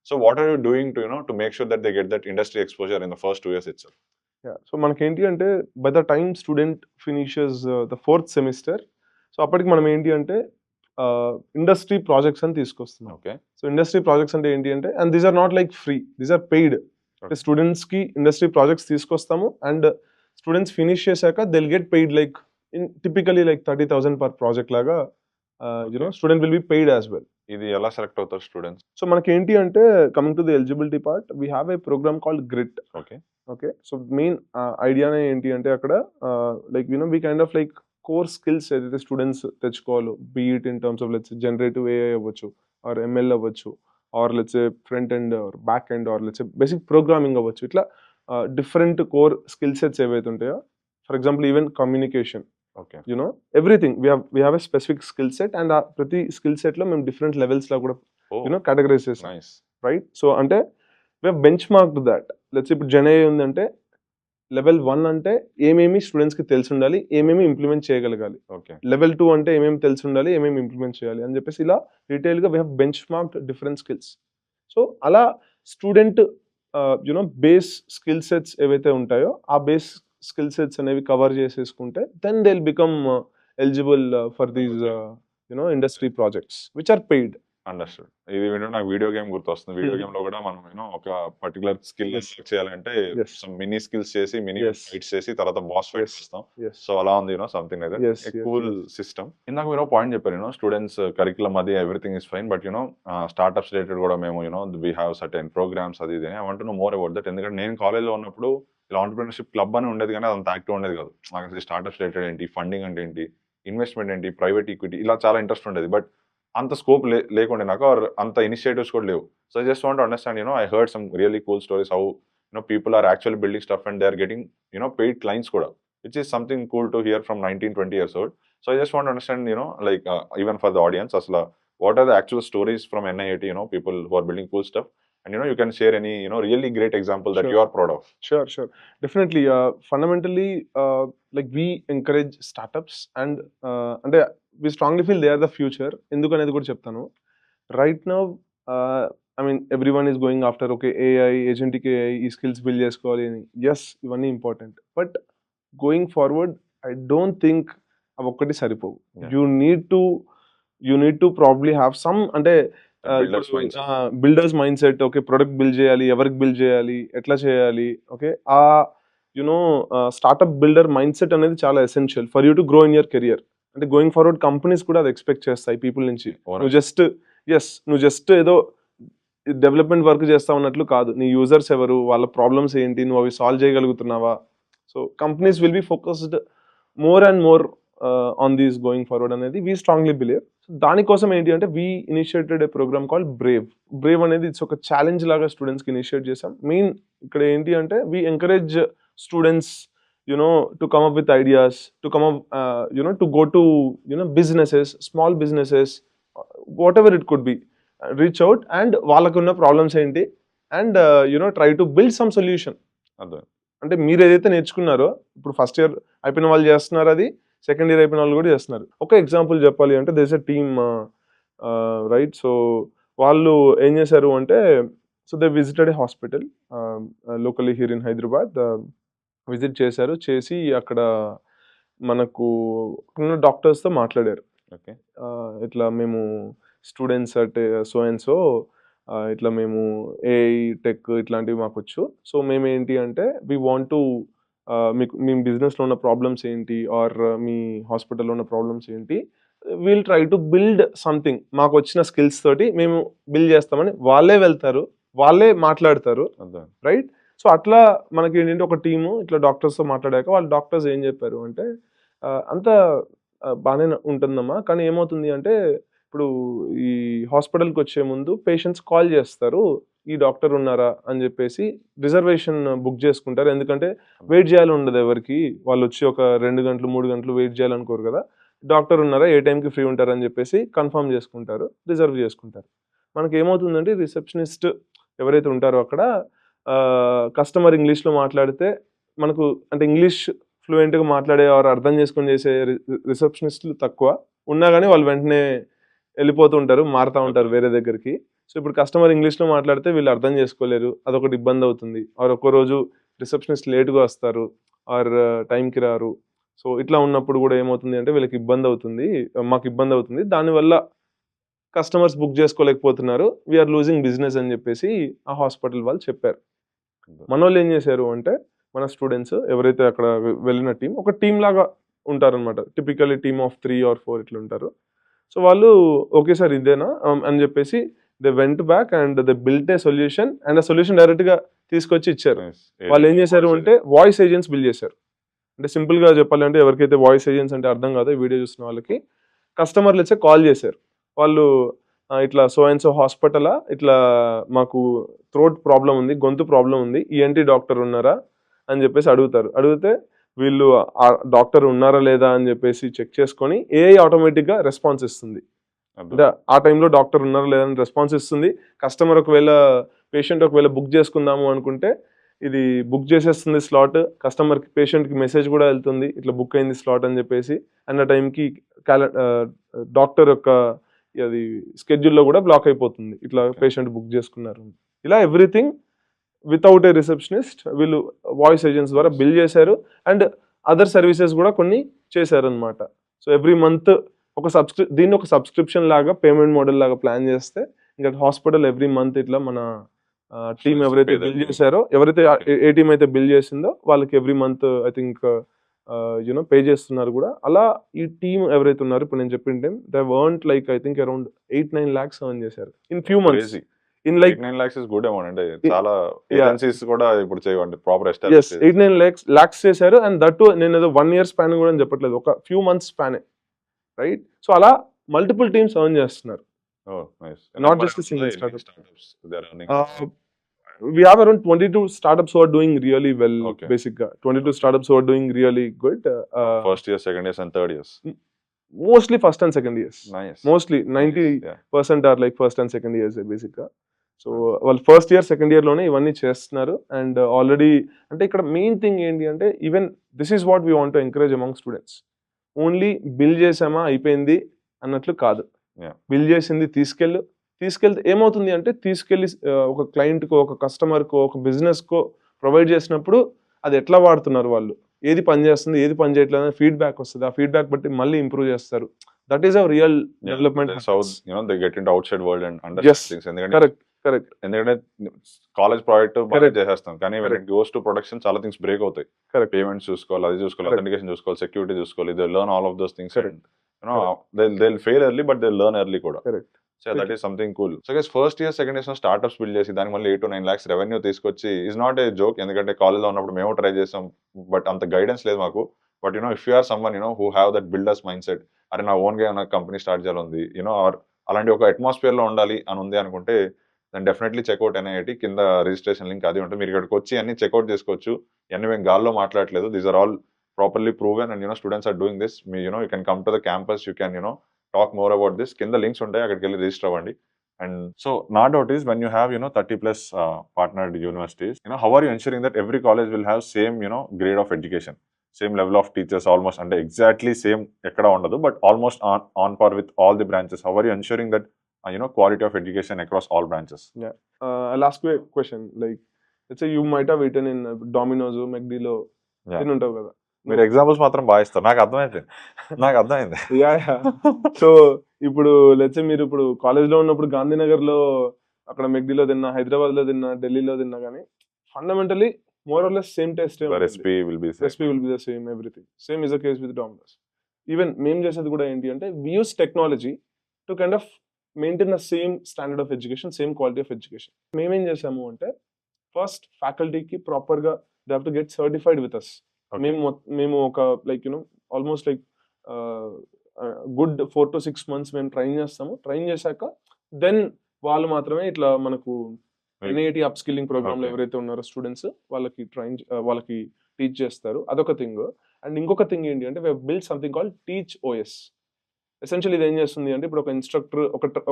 So what are you doing to make sure that they get that industry exposure in the first 2 years itself? Yeah. So మనకి ఏంటి అంటే by the time student finishes the 4th semester, so అప్పటికి మనం ఏంటి అంటే industry projects అని తీసుకొస్తున్నాం. Okay. So industry projects అంటే ఏంటి అంటే, and these are not like free, these are paid. అంటే స్టూడెంట్స్ కి ఇండస్ట్రీ ప్రాజెక్ట్స్ తీసుకొస్తాము, అండ్ స్టూడెంట్స్ ఫినిష్ చేశాక they'll get paid like in typically like 30,000 per project లాగా student will be paid as well. ఇది ఎలా సెలెక్ట్ అవుతారు students? So మనకి ఏంటి అంటే coming to the eligibility part, we have a program called Grit. Okay. So main ఐడియానే ఏంటి అంటే అక్కడ like we kind of like core skills ఏదైతే స్టూడెంట్స్ తెచ్చుకోవాలో, be it in terms of let's generative AI అవ్వచ్చు, ఆర్ ఎంఎల్ అవ్వచ్చు, or let's front end or back end, or let's basic programming అవ్వచ్చు. ఇట్లా డిఫరెంట్ కోర్ స్కిల్ సెట్స్ ఏవైతే ఉంటాయో, for example even communication, Okay. Everything we have a specific skill set, and ప్రతి skill set లో మేము different levels లో కూడా categorise చేస్తాం, Nice. రైట్? సో అంటే we have benchmarked that. Let's ఇప్పుడు జెన్ ఏఐ ఉందంటే లెవెల్ 1 అంటే ఏమేమి స్టూడెంట్స్ కి తెలిసి ఉండాలి, ఏమేమి ఇంప్లిమెంట్ చేయగలగాలి. Okay. లెవెల్ 2 అంటే ఏమేమి తెలిసి ఉండాలి, ఏమేమి ఇంప్లిమెంట్ చేయాలి అని చెప్పేసి ఇలా డీటెయిల్ గా we have benchmarked different skills. So అలా స్టూడెంట్ బేస్ స్కిల్ సెట్స్ ఏవైతే ఉంటాయో ఆ బేస్ స్కిల్ సెట్స్ అనేవి కవర్ చేసేసుకుంటే then they will become eligible for these industry projects which are paid. Understood. ఇది వింటే నాకు వీడియో గేమ్ గుర్తొస్తుంది. Video Mhm. గేమ్ లో కూడా మనం ఒక పర్టికులర్ స్కిల్ Yes. చేయాలంటే Yes. మినీ స్కిల్స్ చేసి మినీ Yes. ఫైట్స్ చేసి తర్వాత బాస్ ఫైట్స్ Yes. చేస్తాం. Yes. సో అలా ఉంది something like Yes, that. yes, cool yes. System. ఇందాక మీరు పాయింట్ చెప్పారు స్టూడెంట్స్ కరికులం అది everything is fine, but startups related కూడా మేము వీ హ్యావ్ సర్టెన్ ప్రోగ్రామ్స్ అది ఇది. I want to know more about that. ఎందుకంటే నేను కాలేజ్లో ఉన్నప్పుడు ఇలా ఆంటర్‌ప్రెన్యూర్‌షిప్ క్లబ్ అని ఉండేది, కానీ అదంత యాక్టివ్ ఉండేది కాదు. నాకు అసలు స్టార్ట్అప్స్ రిలేటెడ్ ఏంటి, ఫండింగ్ అంటే ఏంటి, ఇన్వెస్ట్మెంట్ ఏంటి, ప్రైవేట్ ఈక్విటీ ఇలా చాలా ఇంట్రెస్ట్ ఉండేది. బట్ అంత స్కోప్ లేకుండే నాకు, ఆర్ అంత ఇనిషియేటివ్స్ కూడా లేవు. So I just want to understand, I heard some really cool stories how people are actually building stuff and they are getting paid clients కూడా, which is something cool to hear from 19-20 years old. So I just want to understand, like even for the audience, asla, what are the actual stories from NIIT, people who are building cool stuff, and you can share any really great example that Sure. you are proud of. Sure. Definitely. Fundamentally, like we encourage startups and we strongly feel they are the future. ఎందుకు అనేది కూడా చెప్తాను. Right now, I mean, everyone is going after, okay, AI, agentic AI, ఈ skills build చేసుకోవాలి అని. Yes, ఇవన్నీ important. But going forward, I don't think అవి ఒక్కటి సరిపోవు. Yeah. You need to probably have some అంటే Builder's mindset. Builders mind set. Okay, product build చేయాలి, ఎవరికి బిల్డ్ చేయాలి, ఎట్లా చేయాలి, ఓకే, ఆ స్టార్ట్అప్ బిల్డర్ మైండ్ సెట్ అనేది చాలా essential for you to grow in your career. అంటే గోయింగ్ ఫార్వర్డ్ కంపెనీస్ కూడా అది ఎక్స్పెక్ట్ చేస్తాయి పీపుల్ నుంచి. నువ్వు జస్ట్ ఏదో డెవలప్మెంట్ వర్క్ చేస్తా ఉన్నట్లు కాదు. నీ యూజర్స్ ఎవరు, వాళ్ళ ప్రాబ్లమ్స్ ఏంటి, నువ్వు అవి సాల్వ్ చేయగలుగుతున్నావా. So companies will be focused more and more on these going forward అనేది వీ స్ట్రాంగ్లీ బిలీవ్. దానికోసం ఏంటి అంటే we initiated a program called Brave అనేది ఇట్స్ ఒక ఛాలెంజ్ లాగా స్టూడెంట్స్కి ఇనిషియేట్ చేసాం. మెయిన్ ఇక్కడ ఏంటి అంటే we encourage students to come up with ideas, to come up, to go to, businesses, small businesses, whatever it could be, reach out and వాళ్ళకున్న problems ఏంటి and try to build some solution. అదే అంటే మీరు ఏదైతే నేర్చుకున్నారో ఇప్పుడు first year అయిపోయిన వాళ్ళు చేస్తున్నారు, అది సెకండ్ ఇయర్ అయిపోయిన వాళ్ళు కూడా చేస్తున్నారు. ఒక ఎగ్జాంపుల్ చెప్పాలి అంటే there is a team, right. So వాళ్ళు ఏం చేశారు అంటే, so they visited a hospital locally here in Hyderabad. Visit చేసి అక్కడ మనకు డాక్టర్స్తో మాట్లాడారు. ఓకే, ఇట్లా మేము స్టూడెంట్స్ అంటే సో అండ్ సో ఇట్లా మేము ఏఐ టెక్ ఇట్లాంటివి మాకు వచ్చు. సో మేము ఏంటి అంటే వీ వాంట్ టు మీ బిజినెస్లో ఉన్న ప్రాబ్లమ్స్ ఏంటి ఆర్ మీ హాస్పిటల్లో ఉన్న ప్రాబ్లమ్స్ ఏంటి, we'll try to build something. మాకు వచ్చిన స్కిల్స్ తోటి మేము బిల్డ్ చేస్తామని వాళ్ళే వెళ్తారు, వాళ్ళే మాట్లాడతారు, అదే రైట్. సో అట్లా మనకి ఏంటంటే ఒక టీము ఇట్లా డాక్టర్స్తో మాట్లాడాక వాళ్ళు డాక్టర్స్ ఏం చెప్పారు అంటే అంతా బాగానే ఉంటుందమ్మా, కానీ ఏమవుతుంది అంటే ఇప్పుడు ఈ హాస్పిటల్కి వచ్చే ముందు పేషెంట్స్ కాల్ చేస్తారు, ఈ డాక్టర్ ఉన్నారా అని చెప్పేసి రిజర్వేషన్ బుక్ చేసుకుంటారు. ఎందుకంటే వెయిట్ చేయాలని ఉండదు ఎవరికి, వాళ్ళు వచ్చి ఒక 2 గంటలు 3 గంటలు వెయిట్ చేయాలనుకోరు కదా. డాక్టర్ ఉన్నారా, ఏ టైంకి ఫ్రీ ఉంటారని చెప్పేసి కన్ఫర్మ్ చేసుకుంటారు, రిజర్వ్ చేసుకుంటారు. మనకి ఏమవుతుందంటే రిసెప్షనిస్ట్ ఎవరైతే ఉంటారో అక్కడ కస్టమర్ ఇంగ్లీష్లో మాట్లాడితే మనకు అంటే ఇంగ్లీష్ ఫ్లూయెంట్గా మాట్లాడే వారు అర్థం చేసుకొని చేసే రిసెప్షనిస్టులు తక్కువ ఉన్నా కానీ వాళ్ళు వెంటనే వెళ్ళిపోతూ ఉంటారు, మారుతూ ఉంటారు వేరే దగ్గరికి. సో ఇప్పుడు కస్టమర్ ఇంగ్లీష్లో మాట్లాడితే వీళ్ళు అర్థం చేసుకోలేరు, అదొకటి ఇబ్బంది అవుతుంది. ఆర్ ఒక్కో రోజు రిసెప్షనిస్ట్ లేట్గా వస్తారు ఆర్ టైంకి రారు. సో ఇట్లా ఉన్నప్పుడు కూడా ఏమవుతుంది అంటే వీళ్ళకి ఇబ్బంది అవుతుంది, మాకు ఇబ్బంది అవుతుంది, దానివల్ల కస్టమర్స్ బుక్ చేసుకోలేకపోతున్నారు, వీఆర్ లూజింగ్ బిజినెస్ అని చెప్పేసి ఆ హాస్పిటల్ వాళ్ళు చెప్పారు. మన వాళ్ళు ఏం చేశారు అంటే మన స్టూడెంట్స్ ఎవరైతే అక్కడ వెళ్ళిన టీం ఒక టీం లాగా ఉంటారనమాట. టిపికల్లీ టీమ్ ఆఫ్ 3 or 4 ఇట్లా ఉంటారు. సో వాళ్ళు ఓకే సార్ ఇదేనా అని చెప్పేసి they went back and they built a solution and ఆ సొల్యూషన్ డైరెక్ట్గా తీసుకొచ్చి ఇచ్చారు. వాళ్ళు ఏం చేశారు అంటే వాయిస్ ఏజెంట్స్ బిల్డ్ చేశారు. అంటే సింపుల్గా చెప్పాలంటే ఎవరికైతే వాయిస్ ఏజెంట్స్ అంటే అర్థం కాదో వీడియో చూసిన వాళ్ళకి, కస్టమర్లు వచ్చే కాల్ చేశారు. వాళ్ళు ఇట్లా సో అండ్ సో హాస్పిటలా, ఇట్లా మాకు థ్రోట్ ప్రాబ్లం ఉంది, గొంతు ప్రాబ్లం ఉంది, ఈఎన్టీ డాక్టర్ ఉన్నారా అని చెప్పేసి అడుగుతారు. అడిగితే వీళ్ళు ఆ డాక్టర్ ఉన్నారా లేదా అని చెప్పేసి చెక్ చేసుకొని ఏఐ ఆటోమేటిక్గా రెస్పాన్స్ ఇస్తుంది. అంటే ఆ టైంలో డాక్టర్ ఉన్నారా లేదా అని రెస్పాన్స్ ఇస్తుంది. కస్టమర్ ఒకవేళ పేషెంట్ ఒకవేళ బుక్ చేసుకుందాము అనుకుంటే ఇది బుక్ చేసేస్తుంది స్లాట్, కస్టమర్కి పేషెంట్కి మెసేజ్ కూడా వెళ్తుంది ఇట్లా బుక్ అయింది స్లాట్ అని చెప్పేసి. అండ్ ఆ టైంకి డాక్టర్ యొక్క అది స్కెడ్యూల్లో కూడా బ్లాక్ అయిపోతుంది, ఇట్లా పేషెంట్ బుక్ చేసుకున్నారు. ఇలా ఎవ్రీథింగ్ వితౌట్ ఏ రిసెప్షనిస్ట్ వీళ్ళు వాయిస్ ఏజెంట్స్ ద్వారా బిల్ చేశారు అండ్ అదర్ సర్వీసెస్ కూడా కొన్ని చేశారనమాట. సో ఎవ్రీ మంత్ దీన్ని ఒక సబ్స్క్రిప్షన్ లాగా పేమెంట్ మోడల్ లాగా ప్లాన్ చేస్తే ఇంకా హాస్పిటల్ ఎవ్రీ మంత్ ఇట్లా మన టీమ్ ఎవరైతే బిల్ చేశారో, ఎవరైతే ఏ టీమ్ అయితే బిల్ చేసిందో వాళ్ళకి every month I think you know pay చేస్తున్నారు కూడా. అలా ఈ టీమ్ ఎవరైతే ఉన్నారో ఇప్పుడు నేను చెప్పిన team they earned like I think around 8-9 lakhs earn చేశారు in few months. In like 9 lakhs is good amount అంటే చాలా ఏజెన్సీస్ కూడా ఇప్పుడు చేయవండి ప్రాపర్ yes 8-9 lakhs చేశారు. అండ్ దట్ నేను ఏదో 1 year స్పాన్ కూడా అని చెప్పట్లేదు, ఒక ఫ్యూ మంత్స్ స్పానే, రైట్? సో అలా మల్టిపుల్ టీమ్స్ ఎర్న్ చేస్తున్నారు. Oh, nice. Not But just a single any startup. startups they are running. We have around 22 startups who are doing really well. Okay. Basically 22 startups who are doing really good. First year, second years, and third years. Mostly first and second years. Nice. Mostly 90% Yeah. are like first and second years basically. So వాళ్ళు first year second ఇయర్లోనే ఇవన్నీ చేస్తున్నారు. And already అంటే ఇక్కడ main thing ఏంటి అంటే even this is what we want to encourage among students. Only bill చేసామా అయిపోయింది అన్నట్లు కాదు. Yeah. బిల్ చేసింది తీసుకెళ్తే ఏమవుతుంది అంటే తీసుకెళ్ళి ఒక క్లయింట్కో, ఒక కస్టమర్కో, ఒక బిజినెస్కో ప్రొవైడ్ చేసినప్పుడు అది ఎట్లా వాడుతున్నారు వాళ్ళు, ఏది పని చేస్తుంది ఏది పని చేయట్లేదు అనే ఫీడ్బ్యాక్ వస్తుంది. ఆ ఫీడ్బ్యాక్ బట్టి మళ్ళీ ఇంప్రూవ్ చేస్తారు. That is our real development. That's how they get into outside world and understand things. ఎందుకంటే ఎందుకంటే కాలేజ్ ప్రాజెక్ట్ బాగా చేసేస్తాం కానీ when it goes to production చాలా థింగ్స్ బ్రేక్ అవుతాయి. పేమెంట్స్ చూసుకోవాలి, అది చూసుకోవాలి, అథెంటికేషన్ చూసుకోవాలి, సెక్యూరిటీ చూసుకోవాలి. They learn all of those things. they'll fail early but they'll learn early కూడా. So that is something cool. So guys, first year second year startups build చేసి దానికి మళ్ళీ 8-9 lakhs రెవెన్యూ తీసుకొచ్చి is not a joke. ఎందుకంటే కాలేజ్లో ఉన్నప్పుడు మేము try చేసాం బట్ అంత గైడెన్స్ లేదు మాకు. But if you are someone who have that builders mindset, అరే నా ఓన్గా ఏమైనా కంపెనీ స్టార్ట్ చేయాలి ఆర్ అలాంటి ఒక అట్మాస్ఫియర్లో ఉండాలి అని ఉంది అనుకుంటే దాన్ని డెఫినెట్లీ చెక్అవుట్ NIIT కింద రిజిస్ట్రేషన్ లింక్ అది ఉంటుంది. మీరు ఇక్కడికి వచ్చి అన్ని చెక్అవుట్ చేసుకోవచ్చు. ఇవన్నీ మేము గాల్లో మాట్లాడలేదు. These are all properly proven and students are doing this. మీ you can come to the campus, you can talk more about this. కింద లింక్స్ ఉంటాయి, అక్కడికి వెళ్ళి రిజిస్టర్ అవ్వండి. అండ్ సో నా doubt is when you have 30+ partnered universities, how are you ensuring that every college will have same grade of education, same level of teachers, almost అంటే exactly same ఎక్కడ ఉండదు but almost on par with all the branches? How are you ensuring that quality of education across all branches? I'll ask you a question. Like let's say you might have eaten in Domino's, McDలో తినుంటావు కదా. మీరు examples మాత్రం బాగా ఇస్తారు, నాకు అర్థమైంది. So ఇప్పుడు let's మీరు ఇప్పుడు కాలేజ్ లో ఉన్నప్పుడు గాంధీనగర్ లో అక్కడ మెక్డీలో తిన్నా, హైదరాబాద్ లో తిన్నా, ఢిల్లీలో తిన్నా కానీ fundamentally more or less same taste. Recipe will be the same, everything same is the case with Domino's. Even మేము చేసేది కూడా ఏంటి అంటే we use technology to kind of maintain the same standard of education, same quality of education. మేమేం చేసాము అంటే first ఫ్యాకల్టీకి ప్రాపర్గా they have to get certified with us. మేము ఒక like almost like good 4 to 6 months మేము ట్రైన్ చేస్తాము. Train చేశాక దెన్ వాళ్ళు మాత్రమే ఇట్లా మనకు NIIT అప్ స్కిల్లింగ్ ప్రోగ్రామ్ లో ఎవరైతే ఉన్నారో స్టూడెంట్స్ వాళ్ళకి టీచ్ చేస్తారు. అదొక థింగ్. అండ్ ఇంకొక థింగ్ ఏంటి అంటే we have build something called teach OS. Essentially ఇది ఏం చేస్తుంది అంటే ఇప్పుడు ఒక ఇన్స్ట్రక్టర్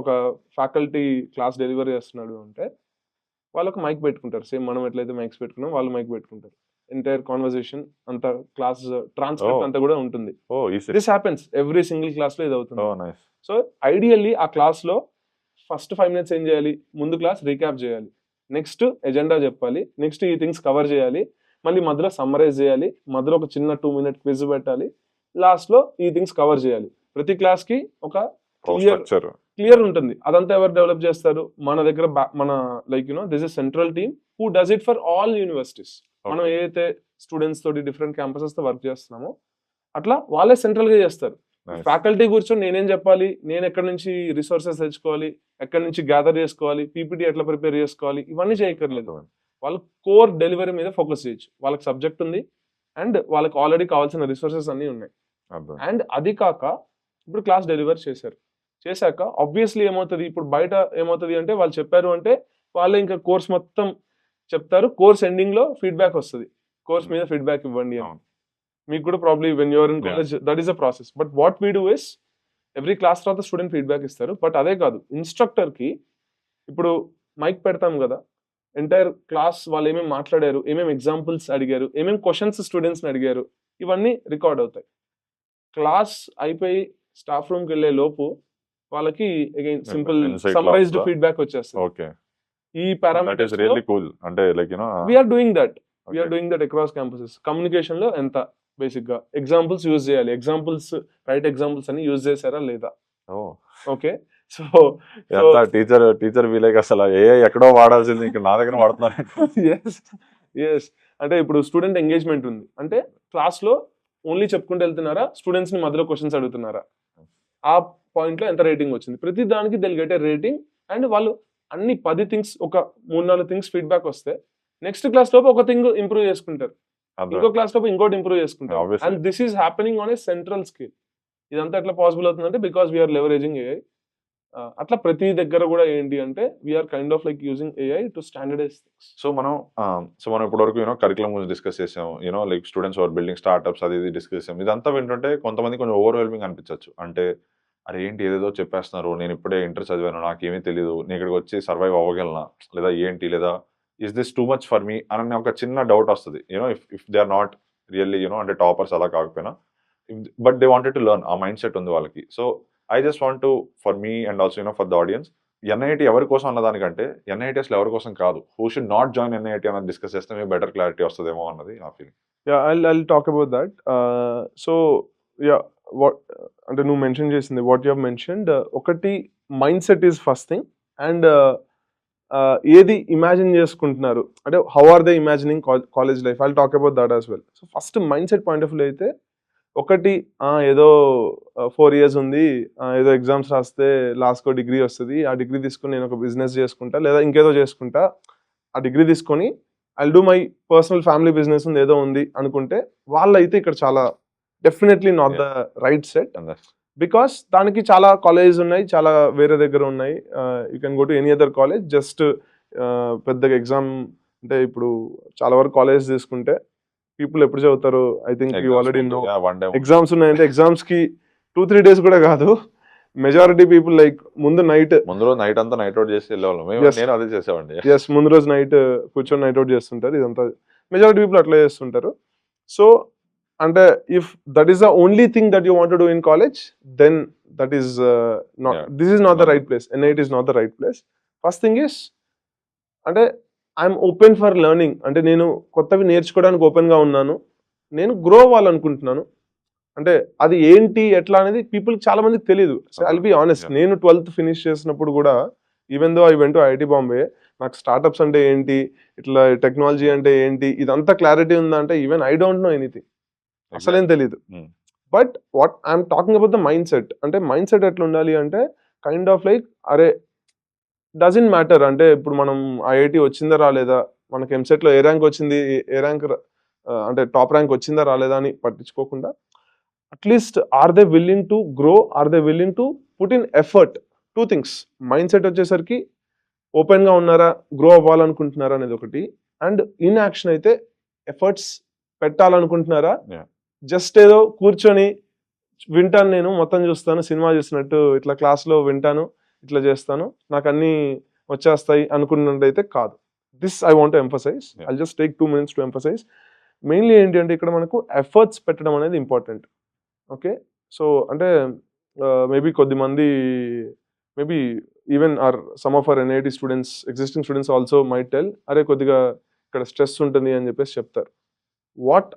ఒక ఫ్యాకల్టీ క్లాస్ డెలివరీ చేస్తున్నాడు అంటే వాళ్ళకు మైక్ పెట్టుకుంటారు. సేమ్ మనం ఎట్లయితే మైక్స్ పెట్టుకున్నాం వాళ్ళు మైక్ పెట్టుకుంటారు. ఎంటైర్ కాన్వర్సేషన్ అంతా క్లాస్ ట్రాన్స్క్రిప్ట్ అంతా కూడా ఉంటుంది. This happens every single class లో ఇది అవుతుంది. సో ఐడియల్లీ ఆ క్లాస్ లో ఫస్ట్ 5 minutes ఏం చేయాలి, ముందు క్లాస్ రీక్యాప్ చేయాలి, నెక్స్ట్ ఎజెండా చెప్పాలి, నెక్స్ట్ ఈ థింగ్స్ కవర్ చేయాలి, మళ్ళీ మధ్యలో సమ్మరైజ్ చేయాలి, మధ్యలో ఒక చిన్న 2-minute క్విజ్ పెట్టాలి, లాస్ట్ లో ఈ థింగ్స్ కవర్ చేయాలి. ప్రతి క్లాస్ కి ఒక క్లియర్ ఉంటుంది. అదంతా ఎవరు డెవలప్ చేస్తారు? మన దగ్గర మన like this is central team who does it for all universities. మనం ఏదైతే స్టూడెంట్స్ తోటి డిఫరెంట్ క్యాంపసెస్ తో వర్క్ చేస్తున్నామో అట్లా వాళ్ళే సెంట్రల్ గా చేస్తారు. ఫ్యాకల్టీ కూర్చొని నేనేం చెప్పాలి, నేను ఎక్కడి నుంచి రిసోర్సెస్ తెచ్చుకోవాలి, ఎక్కడి నుంచి గ్యాదర్ చేసుకోవాలి, PPT ఎట్లా ప్రిపేర్ చేసుకోవాలి, ఇవన్నీ చేయక్కర్లేదు. వాళ్ళు కోర్ డెలివరీ మీద ఫోకస్ చేయొచ్చు. వాళ్ళకి సబ్జెక్ట్ ఉంది అండ్ వాళ్ళకి ఆల్రెడీ కావాల్సిన రిసోర్సెస్ అన్ని ఉన్నాయి. అండ్ అది కాక ఇప్పుడు క్లాస్ డెలివర్ చేశాక ఆబ్వియస్లీ ఏమవుతుంది, ఇప్పుడు బయట ఏమవుతుంది అంటే వాళ్ళు చెప్పారు అంటే వాళ్ళే ఇంకా కోర్స్ మొత్తం చెప్తారు. కోర్స్ ఎండింగ్ లో ఫీడ్బ్యాక్ వస్తుంది, కోర్స్ మీద ఫీడ్బ్యాక్ ఇవ్వండి అని. మీకు కూడా probably when you're in college that is a process. But what we do is every class తర్వాత స్టూడెంట్ ఫీడ్బ్యాక్ ఇస్తారు. బట్ అదే కాదు, ఇన్స్ట్రక్టర్ కి ఇప్పుడు మైక్ పెడతాం కదా, ఎంటైర్ క్లాస్ వాళ్ళు ఏమేమి మాట్లాడారు, ఏమేమి ఎగ్జాంపుల్స్ అడిగారు, ఏమేమి క్వశ్చన్స్ స్టూడెంట్స్ని అడిగారు, ఇవన్నీ రికార్డ్ అవుతాయి. క్లాస్ అయిపోయి స్టాఫ్ రూమ్కి వెళ్ళే లోపు వాళ్ళకి అగైన్ సింపుల్ సమ్మరైజ్డ్ ఫీడ్బ్యాక్ వచ్చేస్తుంది. ఈ that is parameters really cool. అంటే like we're doing that across campuses. Communication లో ఎంత బేసిక్ గా ఎగ్జాంపుల్స్ యూజ్ చేయాలి, ఎగ్జాంపుల్స్ రైట్ ఎగ్జాంపుల్స్ అని యూజ్ చేశారా లేదా. ఓకే, సో టీచర్ వీలేక అసలు AI ఎక్కడో వాడాల్సింది ఇక్కడ నా దగ్గర వాడుతున్నారు. ఎస్ అంటే ఇప్పుడు స్టూడెంట్ ఎంగేజ్మెంట్ ఉంది అంటే క్లాస్ లో ఓన్లీ చెప్పుకుంటూ వెళ్తున్నారా, స్టూడెంట్స్ ని మధ్యలో క్వశ్చన్స్ అడుగుతున్నారా, ఆ పాయింట్ లో ఎంత రేటింగ్ వచ్చింది. ప్రతి దానికి they'll get a rating. And వాళ్ళు అన్ని 10 థింగ్స్ ఒక 3-4 థింగ్స్ ఫీడ్బ్యాక్ వస్తే నెక్స్ట్ క్లాస్ లోపు ఒక థింగ్ ఇంప్రూవ్ చేసుకుంటారు, ఇంకో క్లాస్ లోపు ఇంకోటి ఇంప్రూవ్ చేసుకుంటారు. Obviously. And this is happening on a central scale. ఇదంతా ఎట్లా పాసిబుల్ అవుతుందంటే బికాస్ వీఆర్ లెవరేజింగ్ AI. అట్లా ప్రతి దగ్గర కూడా ఏంటి అంటే we're kind of like using AI to standardize things. So మనం ఇప్పటి వరకు కరికులం గురించి డిస్కస్ చేసాం, like students are building startups అది ఇది డిస్కస్ చేసాం. ఇదంతా వింటుంటే కొంతమంది కొంచెం ఓవర్వెల్మింగ్ అనిపించవచ్చు. అంటే అరే ఏంటి ఏదేదో చెప్పేస్తున్నారు, నేను ఇప్పుడే ఇంటర్ చదివాను, నాకేమీ తెలియదు, నేను ఇక్కడికి వచ్చి సర్వైవ్ అవ్వగలనా, లేదా ఏంటి, లేదా is this too much for me అనే ఒక చిన్న డౌట్ వస్తుంది. If they are not really అంటే టాపర్స్ అలా కాకపోయినా, but they wanted to learn, ఆ మైండ్ సెట్ ఉంది వాళ్ళకి. So I just want to for me and also for the audience, NIT ఎవరి కోసం అన్నదానికంటే NITs ఎవరి కోసం కాదు, who should not join NIT అన్నది డిస్కస్ చేస్తే మీకు బెటర్ క్లారిటీ వస్తుందేమో అన్నది నా feeling. I'll talk about that. So what అంటే నువ్వు మెన్షన్ చేసింది వాట్ యు హావ్ మెన్షన్డ్, ఒకటి mindset is first thing. And ఏది ఇమాజిన్ చేసుకుంటున్నారు అంటే how are they imagining college life, I'll talk about that as well. So first mindset point of view అయితే ఒకటి ఏదో 4 years ఉంది, ఏదో exams రాస్తే లాస్ట్కో డిగ్రీ వస్తుంది, ఆ డిగ్రీ తీసుకొని నేను ఒక బిజినెస్ చేసుకుంటా లేదా ఇంకేదో చేసుకుంటా, ఆ డిగ్రీ తీసుకొని I'll do my personal family business ఉంది ఏదో ఉంది అనుకుంటే వాళ్ళైతే ఇక్కడ చాలా definitely not the right set. Because దానికి చాలా కాలేజెస్ ఉన్నాయి, చాలా వేరే దగ్గర ఉన్నాయి. You can go to any other college. Just పెద్దగా ఎగ్జామ్ అంటే ఇప్పుడు చాలా వరకు కాలేజ్ తీసుకుంటే పీపుల్ ఎప్పుడు చదువుతారు, I think you already know. Exams ఉన్నాయంటే ఎగ్జామ్స్ కి 2-3 days కూడా కాదు, మెజారిటీ పీపుల్ లైక్ ముందు నైట్ అంతా నైట్ అవుట్ చేసి వెళ్ళేవాళ్ళం. నేను అదే చేసేవాడిని. ఎస్, ముందు రోజు నైట్ కూర్చొని నైట్ అవుట్ చేస్తుంటారు. ఇదంతా మెజారిటీ పీపుల్ అట్లా చేస్తుంటారు. సో అంటే if that is the only thing that you want to do in college, then that is not, this is not the right place. NIT is not the right place. First thing is అంటే I'm open for learning. అంటే నేను కొత్తవి నేర్చుకోవడానికి ఓపెన్గా ఉన్నాను, నేను grow అవ్వాలనుకుంటున్నాను. అంటే అది ఏంటి ఎట్లా అనేది పీపుల్కి చాలా మందికి తెలియదు. సో ఐల్ బి ఆనెస్ట్, నేను 12th ఫినిష్ చేసినప్పుడు కూడా even though I went to IIT Bombay, నాకు స్టార్ట్అప్స్ అంటే ఏంటి, ఇట్లా టెక్నాలజీ అంటే ఏంటి, ఇదంతా క్లారిటీ ఉందా అంటే even I don't know anything, అసలేం తెలీదు. But what I'm talking about the mind set. అంటే మైండ్ సెట్ ఎట్లా ఉండాలి అంటే కైండ్ ఆఫ్ లైక్ అరే డజంట్ మ్యాటర్, అంటే ఇప్పుడు మనం IIT వచ్చిందా రాలేదా, మనకి ఎంసెట్లో ఏ ర్యాంక్ వచ్చింది, ఏ ర్యాంక్ అంటే టాప్ ర్యాంక్ వచ్చిందా రాలేదా అని పట్టించుకోకుండా at least are they willing to grow, are they willing to put in effort. 2 things. Mindset వచ్చేసరికి ఓపెన్గా ఉన్నారా, గ్రో అవ్వాలనుకుంటున్నారా అనేది ఒకటి. అండ్ ఇన్ యాక్షన్ అయితే ఎఫర్ట్స్ పెట్టాలనుకుంటున్నారా, జస్ట్ ఏదో కూర్చొని వింటాను, నేను మొత్తం చూస్తాను సినిమా చూసినట్టు, ఇట్లా క్లాస్లో వింటాను, ఇట్లా చేస్తాను, నాకు అన్నీ వచ్చేస్తాయి అనుకున్నట్టయితే కాదు. This I want to emphasize. I just take 2 minutes to emphasize. Mainly ఏంటి అంటే ఇక్కడ మనకు ఎఫర్ట్స్ పెట్టడం అనేది ఇంపార్టెంట్. ఓకే, సో అంటే మేబీ కొద్దిమంది maybe even are some of our NIT students, existing students also might tell అరే కొద్దిగా ఇక్కడ స్ట్రెస్ ఉంటుంది అని చెప్పేసి చెప్తారు. What